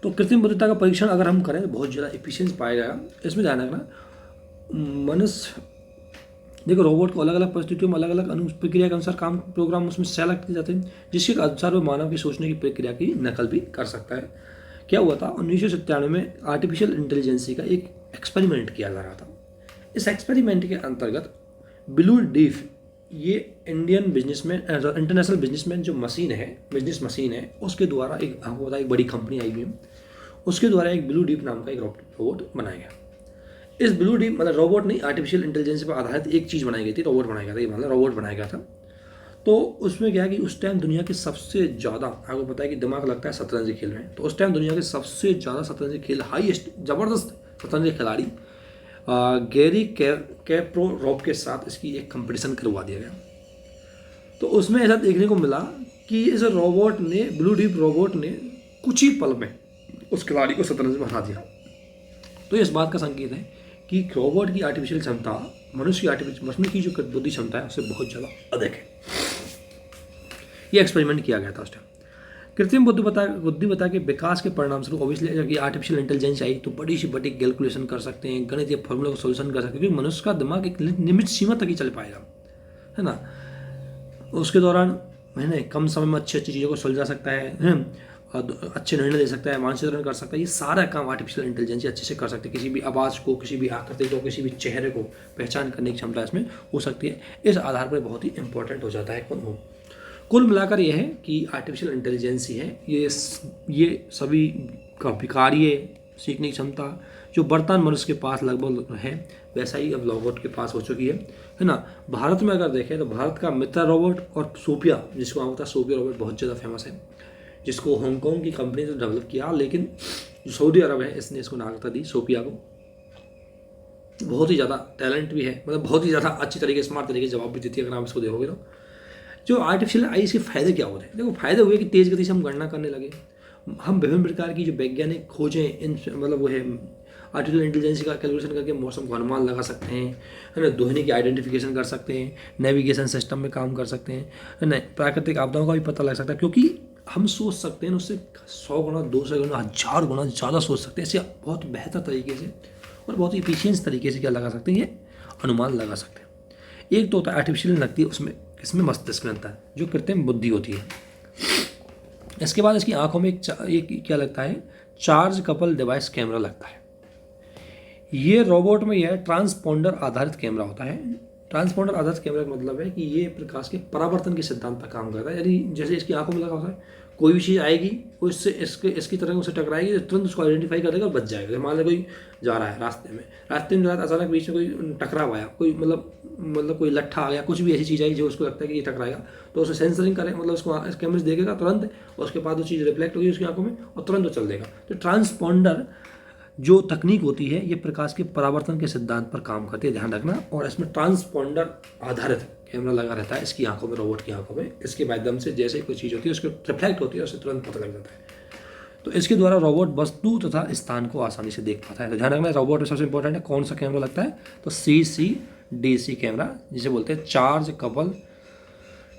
तो कृत्रिम बुद्धिमत्ता का परीक्षण अगर हम करें तो बहुत ज़्यादा एफिशिएंसी पाया जाएगा। इसमें ध्यान रखना, मनुष्य देखो रोबोट को अलग अलग परिस्थितियों में अलग अलग प्रक्रिया के अनुसार काम प्रोग्राम उसमें सेलेक्ट किए जाते हैं, जिसके अनुसार वो मानव की सोचने की प्रक्रिया की नकल भी कर सकता है। क्या हुआ था, 1997 में आर्टिफिशियल इंटेलिजेंसी का एक एक्सपेरिमेंट किया जा रहा था। इस एक्सपेरिमेंट के अंतर्गत ब्लू डीफ, ये इंटरनेशनल बिजनेस मशीन है, उसके द्वारा एक बड़ी कंपनी IBM, उसके द्वारा एक ब्लू डीप नाम का एक रोबोट बनाया गया। इस ब्लू डीप मतलब रोबोट नहीं, आर्टिफिशियल इंटेलिजेंस पर आधारित एक चीज़ बनाई गई थी, रोबोट बनाया गया था। ये मतलब रोबोट बनाया गया था। तो उसमें क्या है कि उस टाइम दुनिया के सबसे ज़्यादा, आपको पता है कि दिमाग लगता है शतरंज खेल में, तो उस टाइम दुनिया के सबसे ज़्यादा शतरंज खेल हाईएस्ट ज़बरदस्त शतरंज खिलाड़ी गैरी कैस्पारोव के साथ इसकी एक कंपटीशन करवा दिया गया। तो उसमें ऐसा देखने को मिला कि इस ब्लू डीप रोबोट ने कुछ ही पल में उस खिलाड़ी को शतरंज में हरा दिया। तो इस बात का संकेत है कि रोबोट की आर्टिफिशियल क्षमता मनुष्य की जो बुद्धि क्षमता है उससे बहुत ज़्यादा अधिक है। ये एक्सपेरिमेंट किया गया था उस टाइम। कृत्रिम बुद्धिमत्ता के विकास के परिणाम स्वरूप ऑब्वियसली जब ये आर्टिफिशियल इंटेलिजेंस आई तो बड़ी से बड़ी कैलकुलेशन कर सकते हैं, गणितीय फॉर्मूला को सोल्यूशन कर सकते हैं, क्योंकि मनुष्य का दिमाग एक लिमिट सीमा तक ही चल पाएगा, है ना। उसके दौरान मैंने कम समय में अच्छी चीज़ों को सुलझा सकता है, और अच्छे निर्णय ले सकता है, मानचित्रण कर सकता है। ये सारा काम आर्टिफिशियल इंटेलिजेंस अच्छे से कर सकते हैं। किसी भी आवाज़ को, किसी भी आकृति को, किसी भी चेहरे को पहचान करने की क्षमता इसमें हो सकती है। इस आधार पर बहुत ही इंपॉर्टेंट हो जाता है कौन हो। कुल मिलाकर यह है कि आर्टिफिशियल इंटेलिजेंस ही है ये सभी का कार्य सीखने की क्षमता जो वर्तमान मनुष्य के पास लगभग है वैसा ही अब रोबोट के पास हो चुकी है ना। भारत में अगर देखें तो भारत का मित्रा रोबोट और सोफिया, जिसको हम होता है सोफिया रोबोट, बहुत ज़्यादा फेमस है, जिसको हांगकांग की कंपनी ने डेवलप किया, लेकिन जो सऊदी अरब है इसने इसको नागरिकता दी सोफिया को। बहुत ही ज़्यादा टैलेंट भी है, मतलब बहुत ही ज़्यादा अच्छी तरीके स्मार्ट तरीके से जवाब भी देती है अगर आप इसको देखोगे तो। जो आर्टिफिशियल आई इसके फ़ायदे क्या होते हैं? देखो फ़ायदे हुए कि तेज़ गति से हम गणना करने लगे, हम विभिन्न प्रकार की जो वैज्ञानिक खोजें इन मतलब वो है आर्टिफिशियल इंटेलिजेंस का कैलकुलेशन करके मौसम का अनुमान लगा सकते हैं, है ना। ध्वनि की आइडेंटिफिकेशन कर सकते हैं, नेविगेशन सिस्टम में काम कर सकते हैं, है ना। प्राकृतिक आपदाओं का भी पता लग सकता है, क्योंकि हम सोच सकते हैं उससे 100 गुना, 200 गुना, 1000 गुना ज़्यादा सोच सकते हैं। इससे बहुत बेहतर तरीके से और बहुत इफिशियंस तरीके से क्या लगा सकते हैं, ये अनुमान लगा सकते हैं। एक तो होता है आर्टिफिशियल लगती है उसमें इसमें मस्तिष्क बनता है जो कृत्रिम बुद्धि होती है। इसके बाद इसकी आंखों में एक क्या लगता है, चार्ज कपल डिवाइस कैमरा लगता है। ये रोबोट में यह ट्रांसपोंडर आधारित कैमरा होता है। ट्रांसपोंडर आधारित कैमरा का मतलब है कि ये प्रकाश के परावर्तन के सिद्धांत पर काम करता है। यानी जैसे इसकी आंखों में लगा होता है, कोई भी चीज़ आएगी उससे इसकी तरह उसे टकराएगी तो तुरंत उसको आइडेंटिफाई कर देगा और बच जाएगा। मान लो कोई जा रहा है रास्ते में जा रहा अचानक बीच में कोई टकराव आया, कोई मतलब कोई लट्ठा आ गया, कुछ भी ऐसी चीज़ आई जो उसको लगता है कि ये टकराएगा, तो उसे सेंसरिंग करें, मतलब उसको कैमरे से देखेगा तुरंत, और उसके बाद वो चीज़ रिफ्लेक्ट होगी उसकी आंखों में और तुरंत वो चल देगा। तो ट्रांसपोंडर जो तकनीक होती है ये प्रकाश के परावर्तन के सिद्धांत पर काम करती है, ध्यान रखना। और इसमें ट्रांसपोंडर आधारित कैमरा लगा रहता है इसकी आंखों में, रोबोट की आंखों में। इसके माध्यम से जैसे कोई चीज़ होती है उसको रिफ्लेक्ट होती है, उससे तुरंत पता लग जाता है। तो इसके द्वारा रोबोट वस्तु तथा स्थान को आसानी से देख पाता है। तो ध्यान रखना, रोबोट में सबसे इंपॉर्टेंट है कौन सा कैमरा लगता है, तो CCDC कैमरा, जिसे बोलते हैं चार्ज कपल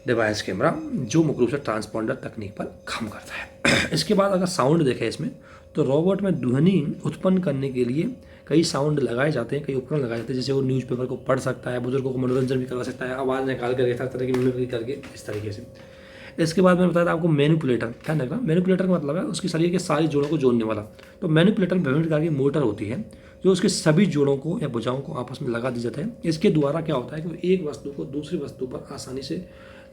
डिवाइस कैमरा, जो मुख्य रूप से ट्रांसपोंडर तकनीक पर काम करता है। इसके बाद अगर साउंड देखें इसमें, तो रोबोट में ध्वनि उत्पन्न करने के लिए कई साउंड लगाए जाते हैं, कई उपकरण लगाए जाते हैं। जैसे वो न्यूज़पेपर को पढ़ सकता है, बुजुर्गों को मनोरंजन भी करवा सकता है, आवाज़ निकाल कर हर तरह की मिमिक्री करके, इस तरीके से। इसके बाद मैंने बताया था आपको मैनिपुलेटर, ध्यान रखना। मैनिपुलेटर का मतलब है उसके शरीर के सारे जोड़ों को जोड़ने वाला। तो मैनिपुलेटर में विभिन्न प्रकार की मोटर होती है जो उसके सभी जोड़ों को या भुजाओं को आपस में लगा दी जाता है। इसके द्वारा क्या होता है कि एक वस्तु को दूसरी वस्तु पर आसानी से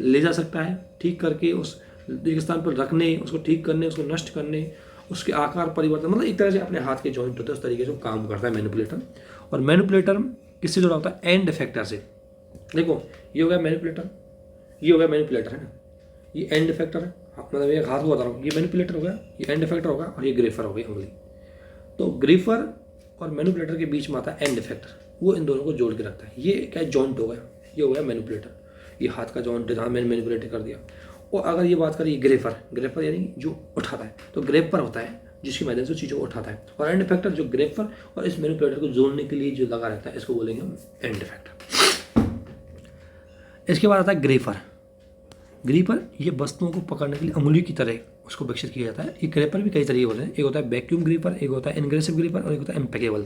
ले जा सकता है, ठीक करके उस एक स्थान पर रखने, उसको ठीक करने, उसको नष्ट करने, उसके आकार परिवर्तन, मतलब एक तरह से अपने हाथ के जॉइंट होते हैं उस तरीके से काम करता है मैनिपुलेटर। और मैनिपुलेटर किससे जुड़ा होता है, एंड इफेक्टर से। देखो ये हो गया मैनिपुलेटर, ये हो गया मैनिपुलेटर, है ना, ये एंड इफेक्टर है, मतलब एक हाथ को बता रहा हूँ, ये मैनिपुलेटर हो गया, ये एंड इफेक्टर होगा, और ये ग्रेफर हो गई उंगली। तो ग्रेफर और मैनिपुलेटर के बीच में आता है एंड इफेक्टर, वो इन दोनों को जोड़ के रखता है। ये क्या जॉइंट हो गया, ये हो गया मैनिपुलेटर, ये हाथ का जॉइंट जहाँ मैंने मैनिपुलेट कर दिया। और अगर ये बात करें ग्रेफर यानी जो उठाता है, तो ग्रेपर होता है जिसकी माध्यम से चीज़ों को उठाता है। और एंड इफेक्टर जो ग्रेफर और इस मैनिपुलेटर को जोड़ने के लिए जो लगा रहता है, इसको बोलेंगे हम एंड इफेक्टर। इसके बाद आता है ग्रीपर, ये वस्तुओं को पकड़ने के लिए अंगुली की तरह उसको विकसित किया जाता है। ये ग्रेपर भी कई तरीके होते हैं, एक होता है वैक्यूम ग्रीपर, एक होता है इनग्रेसिव ग्रीपर, और एक होता है इम्पेकेबल।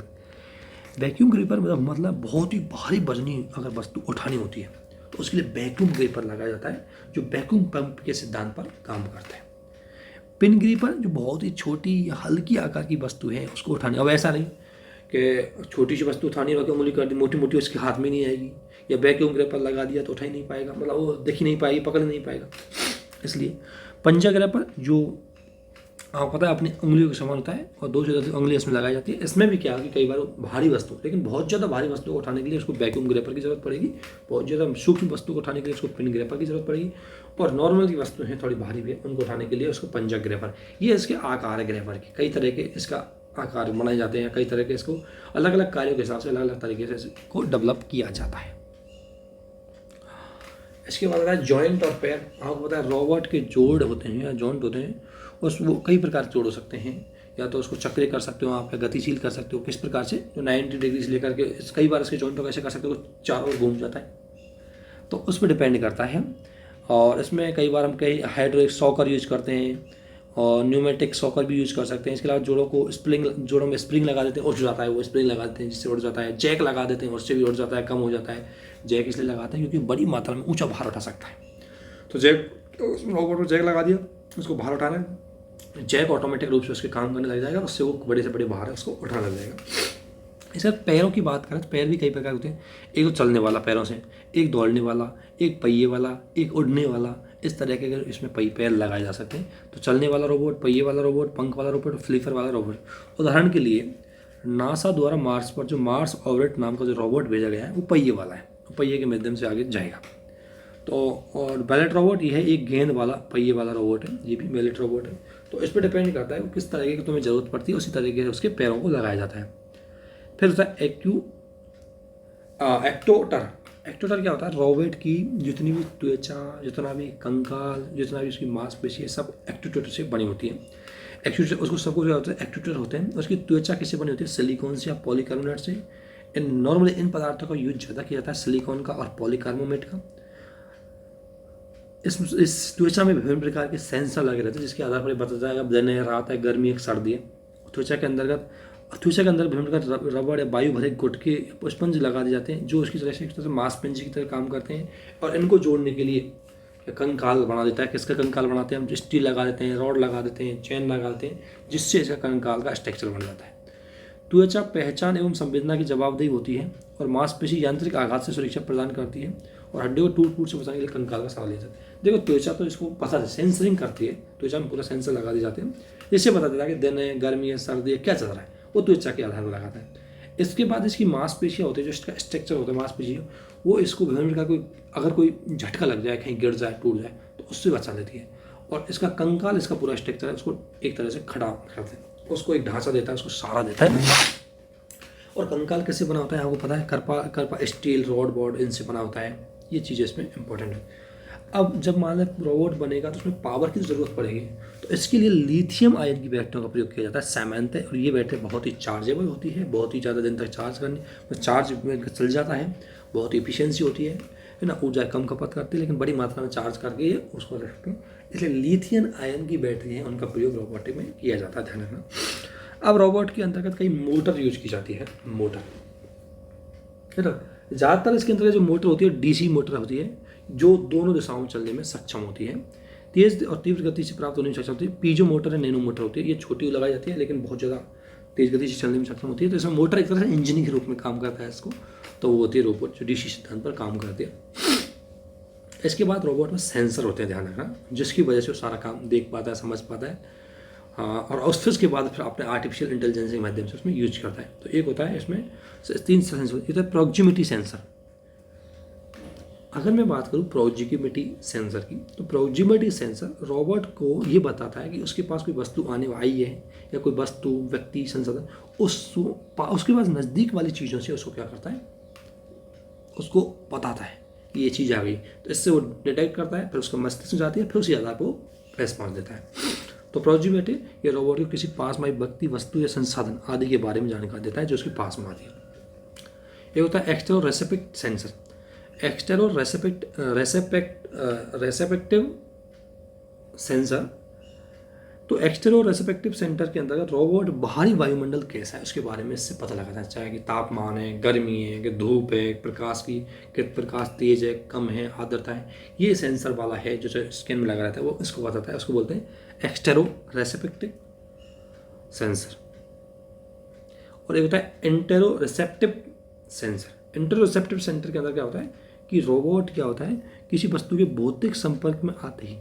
वैक्यूम ग्रीपर मतलब बहुत ही भारी वजनी अगर वस्तु उठानी होती है तो उसके लिए वैक्यूम ग्रीपर लगाया जाता है, जो वैक्यूम पंप के सिद्धांत पर काम करता है। पिन ग्रीपर जो बहुत ही छोटी या हल्की आकार की वस्तु है उसको उठाने, अब ऐसा नहीं कि छोटी सी वस्तु उठानी होगी उंगली कर दी, मोटी मोटी उसके हाथ में नहीं आएगी, या वैक्यूम ग्रेपर लगा दिया तो उठा ही नहीं पाएगा, मतलब वो दिख ही नहीं पाएगी, पकड़ नहीं पाएगा। इसलिए पंजा ग्रेपर जो आपको पता है अपनी उंगलियों के समान होता है और 2 से ज़्यादा उंगली इसमें लगाई जाती है। इसमें भी क्या है कि कई बार भारी वस्तु, लेकिन बहुत ज़्यादा भारी वस्तु को उठाने के लिए उसको वैक्यूम ग्रेपर की जरूरत पड़ेगी, बहुत ज़्यादा सूक्ष्म वस्तु को उठाने के लिए उसको पिन ग्रेपर की जरूरत पड़ेगी, और नॉर्मल की वस्तु हैं थोड़ी भारी भी है उनको उठाने के लिए उसको पंजा ग्रेपर। ये इसके आकार है ग्रेपर के, कई तरह के इसका आकार बनाए जाते हैं, कई तरह के इसको अलग अलग कार्यों के हिसाब से अलग अलग तरीके से इसको डेवलप किया जाता है। इसके बाद आता है जॉइंट और पैर। आपको पता है रोबोट के जोड़ होते हैं या जॉइंट होते हैं, उस वो कई प्रकार के जोड़ हो सकते हैं। या तो उसको चक्रे कर सकते हो आप, या गतिशील कर सकते हो। किस प्रकार से, जो 90 डिग्री से लेकर के कई बार इसके जॉइंट को कैसे कर सकते हो, चारों ओर घूम जाता है, तो उस पर डिपेंड करता है। और इसमें कई बार हम कई हाइड्रोलिक सॉकर यूज करते हैं और न्यूमेटिक सॉकर भी यूज कर सकते हैं। इसके अलावा जोड़ों में स्प्रिंग लगा देते हैं, उठ जाता है, वो स्प्रिंग लगा देते हैं जिससे उठ जाता है। जैक लगा देते हैं, उससे भी उठ जाता है, कम हो जाता है। जैक इसलिए लगाते हैं क्योंकि बड़ी मात्रा में ऊंचा भार उठा सकता है, तो जैक, रोबोट को जैक लगा दिया, उसको भार उठाना है, जैक ऑटोमेटिक रूप से उसके काम करने लग जाएगा, उससे वो बड़े से बड़े भार है उसको उठाने लग जाएगा। इसके बाद पैरों की बात करें तो पैर भी कई प्रकार के होते हैं। एक तो चलने वाला पैरों से, एक दौड़ने वाला, एक पहिए वाला, एक उड़ने वाला, इस तरह के अगर इसमें पैर लगाए जा सकते हैं। तो चलने वाला रोबोट, पहिए वाला रोबोट, पंख वाला रोबोट, फ्लीपर वाला रोबोट। उदाहरण के लिए नासा द्वारा मार्स पर जो मार्स ऑर्बिट नाम का जो रोबोट भेजा गया है वो पहिए वाला है, वो पहिए के माध्यम से आगे जाएगा। तो और बैलेट रोबोट, ये है एक गेंद वाला पहिए वाला रोबोट है, ये भी बैलेट रोबोट है। तो इस पर डिपेंड करता है वो किस तरीके की तुम्हें ज़रूरत पड़ती है, उसी तरीके से उसके पैरों को लगाया जाता है। फिर होता है एक्टोटर। एक्टोटर क्या होता है, रोबोट की जितनी भी त्वचा, जितना भी कंकाल, जितना भी उसकी मांसपेशी है, सब एक्टोटर से बनी होती है। एक्टोटर उसको सबको क्या होता है, एक्टोटर होते हैं। उसकी त्वचा किससे बनी होती है, सिलिकॉन से या पॉलीकार्बोनेट से। नॉर्मली इन पदार्थों का यूज ज़्यादा किया जाता है, सिलिकॉन का और पॉलीकार्बोनेट का। इस त्वचा में विभिन्न प्रकार के सेंसर लगे रहते हैं जिसके आधार पर ये बताता है दिन है, रात है, गर्मी है, सर्दी है। त्वचा के अंदर विभिन्न प्रकार रबड़ या वायु भरे गुटके स्पंज लगा दिए जाते हैं जो उसकी तरह से एक तरह से मांसपेशी की तरह काम करते हैं। और इनको जोड़ने के लिए कंकाल बना देता है। किसका कंकाल बनाते हैं हम, स्टील लगा देते हैं, रॉड लगा देते हैं, चेन लगा देते हैं, जिससे इसका कंकाल का स्ट्रक्चर बन जाता है। त्वचा पहचान एवं संवेदना की जवाबदेही होती है और मांसपेशी यांत्रिक आघात से सुरक्षा प्रदान करती है और हड्डियों को टूट से बचाने के लिए कंकाल का सहारा लिया जाता है। देखो त्वचा तो इसको पता है, सेंसरिंग करती है, त्वचा में पूरा सेंसर लगा दिए जाते हैं, इससे पता चलता है कि दिन है, गर्मी है, सर्दी है, क्या चल रहा है, वो त्वचा के आधार पर लगाता है। इसके बाद इसकी मांसपेशियाँ होती है, जो इसका स्ट्रक्चर होता है मांसपेशी, वो इसको विभिन्न प्रकार अगर कोई झटका लग जाए, कहीं गिर जाए, टूट जाए, तो उससे बचा लेती है। और इसका कंकाल, इसका पूरा स्ट्रक्चर है, उसको एक तरह से खड़ा करते हैं, उसको एक ढांचा देता है, उसको सहारा देता है। और कंकाल कैसे बना होता है आपको पता है, करपा स्टील, रॉड इनसे बना होता है। ये चीज़ें इसमें इंपॉर्टेंट है। अब जब मान लो रोबोट बनेगा तो उसमें पावर की ज़रूरत पड़ेगी, तो इसके लिए लिथियम आयन की बैटरियों का प्रयोग किया जाता है, सामान्यतः। और ये बैटरी बहुत ही चार्जेबल होती है, बहुत ही ज़्यादा दिन तक चार्ज करनी, तो चार्ज में चल जाता है, बहुत ही इफिशियंसी होती है ना, ऊर्जा कम खपत करती है, लेकिन बड़ी मात्रा में चार्ज करके उसको रखते हैं। इसलिए लिथियम आयन की बैटरी है, उनका प्रयोग रोबोटिक में किया जाता है, ध्यान रखना। अब रोबोट के अंतर्गत कई मोटर यूज की जाती है, मोटर है ना। ज़्यादातर इसके अंतर्गत जो मोटर होती है डीसी मोटर होती है, जो दोनों दिशाओं में चलने में सक्षम होती है, तेज और तीव्र गति से प्राप्त होने में सक्षम होती है। पीजो मोटर है, नैनो मोटर होती है, ये छोटी लगाई जाती है लेकिन बहुत ज़्यादा तेज गति से चलने में सक्षम होती है। तो इसमें मोटर एक तरह से इंजन के रूप में काम करता है इसको, तो वो होती है रोबोट जो डीसी सिद्धांत पर काम करती है। इसके बाद रोबोट में सेंसर होते हैं, ध्यान रखना, जिसकी वजह से वो सारा काम देख पाता है, समझ पाता है। और उसके बाद फिर अपने आर्टिफिशियल इंटेलिजेंस के माध्यम से उसमें यूज करता है। तो एक होता है इसमें 3 सेंसर, होता है प्रॉक्सिमिटी सेंसर। अगर मैं बात करूँ प्रॉक्सिमिटी सेंसर की, तो प्रॉक्सिमिटी सेंसर रोबोट को ये बताता है कि उसके पास कोई वस्तु आने आई है या कोई वस्तु, व्यक्ति, संसाधन उसके पास नज़दीक वाली चीज़ों से उसको क्या करता है, उसको बताता है कि ये चीज़ आ गई। तो इससे वो डिटेक्ट करता है, फिर उसका मस्तिष्क में जाती है, फिर उसी आधार पर वो रेस्पॉन्स देता है। तो प्रॉक्सिमिटी ये रोबोट को किसी पास में व्यक्ति, वस्तु या संसाधन आदि के बारे में जानकारी देता है जो उसके पास में आती है। ये होता है एक्सटेरो रेसेप्टिव सेंसर। एक्सटेरो रेसेप्टिव सेंसर, तो एक्सटेरो रेसेप्टिव सेंटर के अंतर्गत रोबोट बाहरी वायुमंडल कैसा है उसके बारे में इससे पता लगाता है, चाहे कि तापमान है, गर्मी है, कि धूप है, प्रकाश की कि प्रकाश तेज है, कम है, आर्द्रता है, ये सेंसर वाला है जो स्किन में लगा रहता है, वो इसको बताता है। उसको बोलते हैं एक्सटेरो रेसेप्टिव सेंसर। और एक होता है entero receptive sensor. Entero receptive center के अंदर क्या होता है कि रोबोट क्या होता है, किसी वस्तु के भौतिक संपर्क में आते ही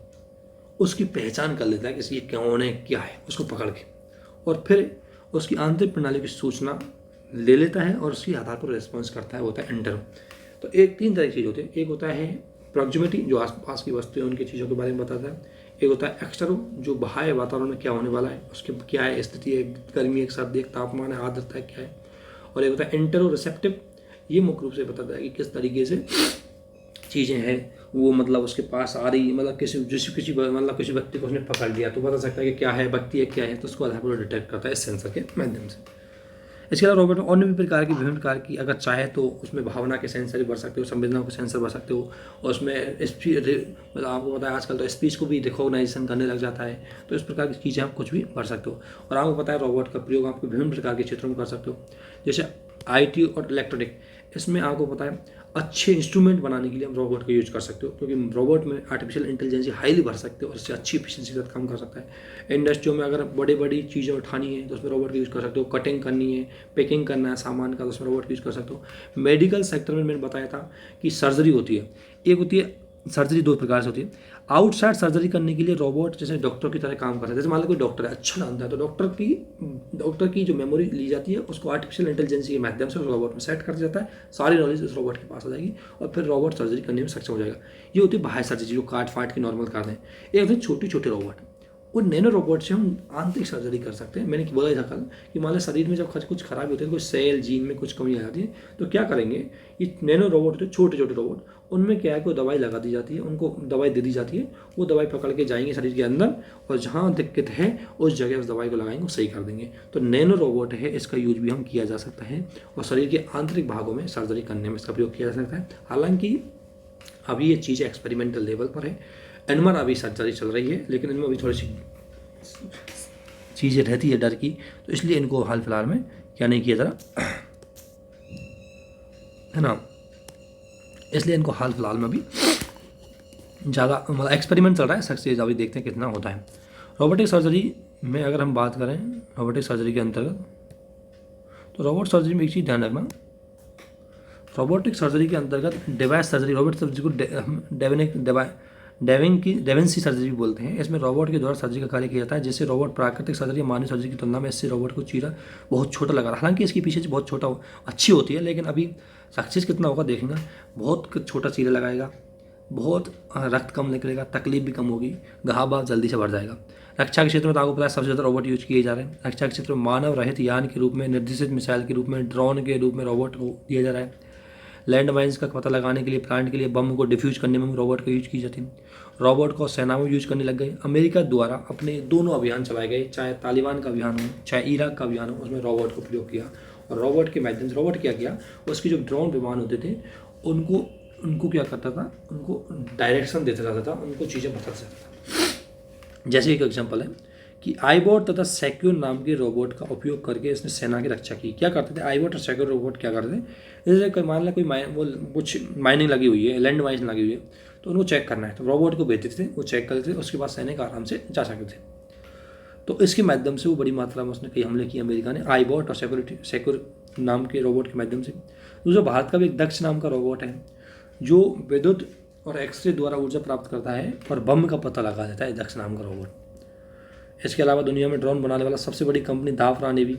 उसकी पहचान कर लेता है कि ये कौन है, क्या है, उसको पकड़ के, और फिर उसकी आंतरिक प्रणाली की सूचना ले लेता है और उसके आधार पर रिस्पॉन्स करता है, वो होता है एंटेरो। तो एक 3 तरह की चीज़ होती है, एक होता है प्रॉक्सिमिटी जो आसपास की वस्तुएं उनकी चीज़ों के बारे में बताता है, एक होता है एक्सटेरो जो बाहर वातावरण में क्या होने वाला है, उसके क्या है स्थिति है, गर्मी है, सर्दी है, तापमान है, आर्द्रता है, क्या है, और एक होता है एंटेरो रिसेप्टिव, ये मुख्य रूप से बताता है कि किस तरीके से चीज़ें हैं वो मतलब उसके पास आ रही, मतलब किसी व्यक्ति को उसने पकड़ लिया तो बता सकता है कि क्या है, व्यक्ति है क्या है, तो उसको आधार पर डिटेक्ट करता है इस सेंसर के माध्यम से। इसके अलावा रोबोट में अन्य भी प्रकार की विभिन्न प्रकार की, अगर चाहे तो उसमें भावना के सेंसर भी भर सकते हो, संवेदनाओं के सेंसर भर सकते हो, और उसमें मतलब आपको पता है आजकल तो स्पीच को भी रिकॉग्नाइजेशन करने लग जाता है, तो इस प्रकार की चीज़ें आप कुछ भी भर सकते हो। और आपको पता है रोबोट का प्रयोग आप विभिन्न प्रकार के क्षेत्रों में कर सकते हो, जैसे IT और इलेक्ट्रॉनिक। इसमें आपको पता है अच्छे इंस्ट्रूमेंट बनाने के लिए हम रोबोट का यूज कर सकते हो, क्योंकि रोबोट में आर्टिफिशियल इंटेलिजेंस हाईली भर सकते हो और उससे अच्छी एफिशिएंसी के साथ काम कर सकता है। इंडस्ट्रियों में अगर बड़ी बड़ी चीज़ें उठानी है तो उसमें रोबोट का यूज़ कर सकते हो, कटिंग करनी है, पैकिंग करना है सामान का, तो उसमें रोबोट का यूज़ कर सकते हो। मेडिकल सेक्टर में मैंने बताया था कि सर्जरी होती है, एक होती है सर्जरी, दो प्रकार से होती है। आउटसाइड सर्जरी करने के लिए रोबोट जैसे डॉक्टर की तरह काम करता है। जैसे मान लो कोई डॉक्टर है, अच्छा जानता है, तो डॉक्टर की जो मेमोरी ली जाती है उसको आर्टिफिशियल इंटेलिजेंस के माध्यम से उस रोबोट में सेट कर दिया जाता है, सारी नॉलेज उस रोबोट के पास आ जाएगी और फिर रोबोट सर्जरी करने में सक्षम हो जाएगा। ये होती है बाह्य सर्जरी, जो काट फाट की नॉर्मल कर दें। एक होते हैं छोटे छोटे रोबोट, और नैनो रोबोट से हम आंतरिक सर्जरी कर सकते हैं। मैंने बोला था कल कि मान लो शरीर में जब कुछ खराबी होती है, कोई सेल जीन में कुछ कमी आ जाती है, तो क्या करेंगे, ये नैनो रोबोट होते हैं, छोटे छोटे रोबोट, उनमें क्या है कोई दवाई लगा दी जाती है, उनको दवाई दे दी जाती है, वो दवाई पकड़ के जाएंगे शरीर के अंदर और जहाँ दिक्कत है उस जगह उस दवाई को लगाएंगे, वो सही कर देंगे। तो नैनो रोबोट है, इसका यूज भी हम किया जा सकता है और शरीर के आंतरिक भागों में सर्जरी करने में इसका प्रयोग किया जा सकता है। हालांकि अभी ये चीज़ एक्सपेरिमेंटल लेवल पर है, इनमें अभी सर्जरी चल रही है, लेकिन इनमें अभी थोड़ी सी चीज़ें रहती है डर की, तो इसलिए इनको हाल फिलहाल में क्या नहीं किया जा रहा है ना, इसलिए इनको हाल फिलहाल में भी ज़्यादा मतलब एक्सपेरिमेंट चल रहा है, सक्सेस अभी देखते हैं कितना होता है। रोबोटिक सर्जरी में अगर हम बात करें रोबोटिक सर्जरी के अंतर्गत, तो रोबोट सर्जरी में एक चीज़ ध्यान रखना, रोबोटिक सर्जरी के अंतर्गत डिवाइस सर्जरी, रोबोट सर्जरी को डेवेंसी सर्जरी भी बोलते हैं। इसमें रोबोट के द्वारा सर्जरी का कार्य किया जाता है, जिससे रोबोट प्राकृतिक सर्जरी या मानव सर्जरी की तुलना में इससे रोबोट को चीरा बहुत छोटा लगा। हालांकि इसके पीछे बहुत छोटा अच्छी होती है, लेकिन अभी सक्सेस कितना होगा देखेंगे। बहुत छोटा चीरा लगाएगा, बहुत रक्त कम निकलेगा, तकलीफ भी कम होगी, घाव जल्दी से भर जाएगा। रक्षा के क्षेत्र में तो आपको पता है सबसे ज़्यादा रोबोट यूज किए जा रहे हैं। रक्षा के क्षेत्र में मानव रहित यान के रूप में, निर्देशित मिसाइल के रूप में, ड्रोन के रूप में रोबोट को दिया जा रहा है। लैंड माइन्स का पता लगाने के लिए, प्लांट के लिए, बम को डिफ्यूज करने में रोबोट का यूज की जाती है। रोबोट को सेना में यूज करने लग गए। अमेरिका द्वारा अपने दोनों अभियान चलाए गए, चाहे तालिबान का अभियान हो चाहे इराक का अभियान हो, उसमें रोबोट को प्रयोग किया। और रोबोट के माध्यम से रोबोट क्या किया, उसके जो ड्रोन विमान होते थे उनको क्या करता था, उनको डायरेक्शन देता जाता था, उनको चीज़ें बता जाता था। जैसे एक एग्जाम्पल है कि आईबॉट तथा सेक्योर नाम के रोबोट का उपयोग करके इसने सेना की रक्षा की। क्या करते थे आईबॉट और सेक्योर रोबोट, क्या करते थे, जैसे कोई मान ला कोई कुछ माइनिंग लगी हुई है, लैंड माइनिंग लगी हुई है, तो उनको चेक करना है, तो रोबोट को भेजते थे, वो चेक करते थे, उसके बाद सैनिक आराम से जा सकते थे। तो इसके माध्यम से वो बड़ी मात्रा में उसने कई हमले किए अमेरिका ने, आईबॉट और सेक्योर नाम के रोबोट के माध्यम से। दूसरा भारत का भी एक दक्ष नाम का रोबोट है, जो विद्युत और एक्सरे द्वारा ऊर्जा प्राप्त करता है और बम का पता लगा देता है, दक्ष नाम का रोबोट। इसके अलावा दुनिया में ड्रोन बनाने वाला सबसे बड़ी कंपनी दाफरा ने भी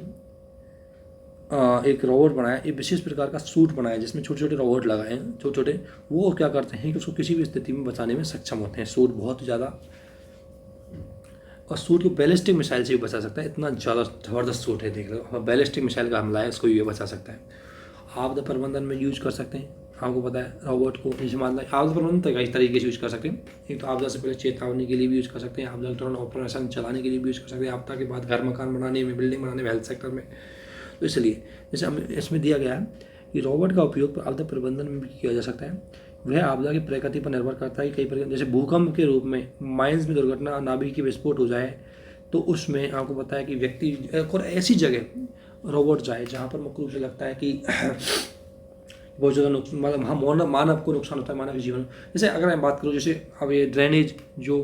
एक रोबोट बनाया, एक विशेष प्रकार का सूट बनाया जिसमें छोटे छोटे रोबोट लगाए हैं, छोटे छोटे, वो क्या करते हैं कि उसको किसी भी स्थिति में बचाने में सक्षम होते हैं। सूट बहुत ही ज़्यादा, और सूट को बैलिस्टिक मिसाइल से भी बचा सकता है, इतना ज़्यादा ज़बरदस्त सूट है, देख लो बैलिस्टिक मिसाइल का हमला है, इसको ये बचा सकता है। आपदा प्रबंधन में यूज कर सकते हैं, आपको पता है रोबोट को जैसे मान लो आपदा प्रबंधन कई तरीके से यूज कर सकते हैं। एक तो आपदा से पहले चेतावनी के लिए भी यूज कर सकते हैं, आपदा के दौरान ऑपरेशन चलाने के लिए भी यूज कर सकते हैं, आपदा के बाद घर मकान बनाने में, बिल्डिंग बनाने में, हेल्थ सेक्टर में। तो इसलिए जैसे इसमें दिया गया है कि रोबोट का उपयोग आपदा प्रबंधन में भी किया जा सकता है। वह आपदा की प्रकृति पर निर्भर करता है कि कई प्रकार, जैसे भूकंप के रूप में, माइंस में दुर्घटना, नाभिक की विस्फोट हो जाए, तो उसमें आपको पता है कि व्यक्ति और ऐसी जगह रोबोट जाए जहाँ पर मुख्य रूप से लगता है कि बहुत ज़्यादा नुकसान, मतलब हाँ मानव को नुकसान होता है, मानव के जीवन। जैसे अगर मैं बात करूँ, जैसे अब ये ड्रेनेज जो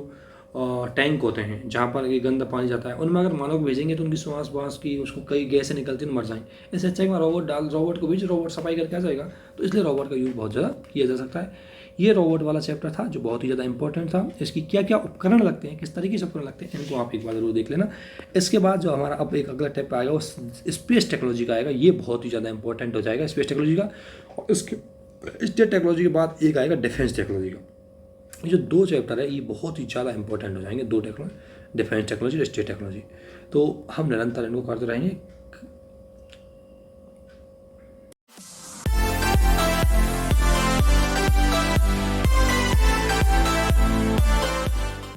टैंक होते हैं जहाँ पर ये गंदा पानी जाता है, उनमें अगर मानव को भेजेंगे तो उनकी श्वास वास की उसको कई गैसें निकलती हैं, मर जाएंगे। इससे अच्छा है कि रोबोट को भेज, रोबोट सफाई करके आ जाएगा। तो इसलिए रोबोट का यूज़ बहुत ज़्यादा किया जा सकता है। ये रोबोट वाला चैप्टर था जो बहुत ही ज़्यादा इंपॉर्टेंट था। इसकी क्या क्या उपकरण लगते हैं, किस तरीके से उपकरण लगते हैं, इनको आप एक बार जरूर देख लेना। इसके बाद जो हमारा अब एक अगला टैप आएगा वो स्पेस टेक्नोलॉजी का आएगा, ये बहुत ही ज़्यादा इंपॉर्टेंट हो जाएगा स्पेस टेक्नोलॉजी का। और इसके स्टेट टेक्नोलॉजी के बाद एक आएगा डिफेंस टेक्नोलॉजी का। ये जो दो चैप्टर है ये बहुत ही ज़्यादा इंपॉर्टेंट हो जाएंगे, दो टेक्नोलॉजी, डिफेंस टेक्नोलॉजी और स्टेट टेक्नोलॉजी। तो हम निरंतर इनको करते रहेंगे।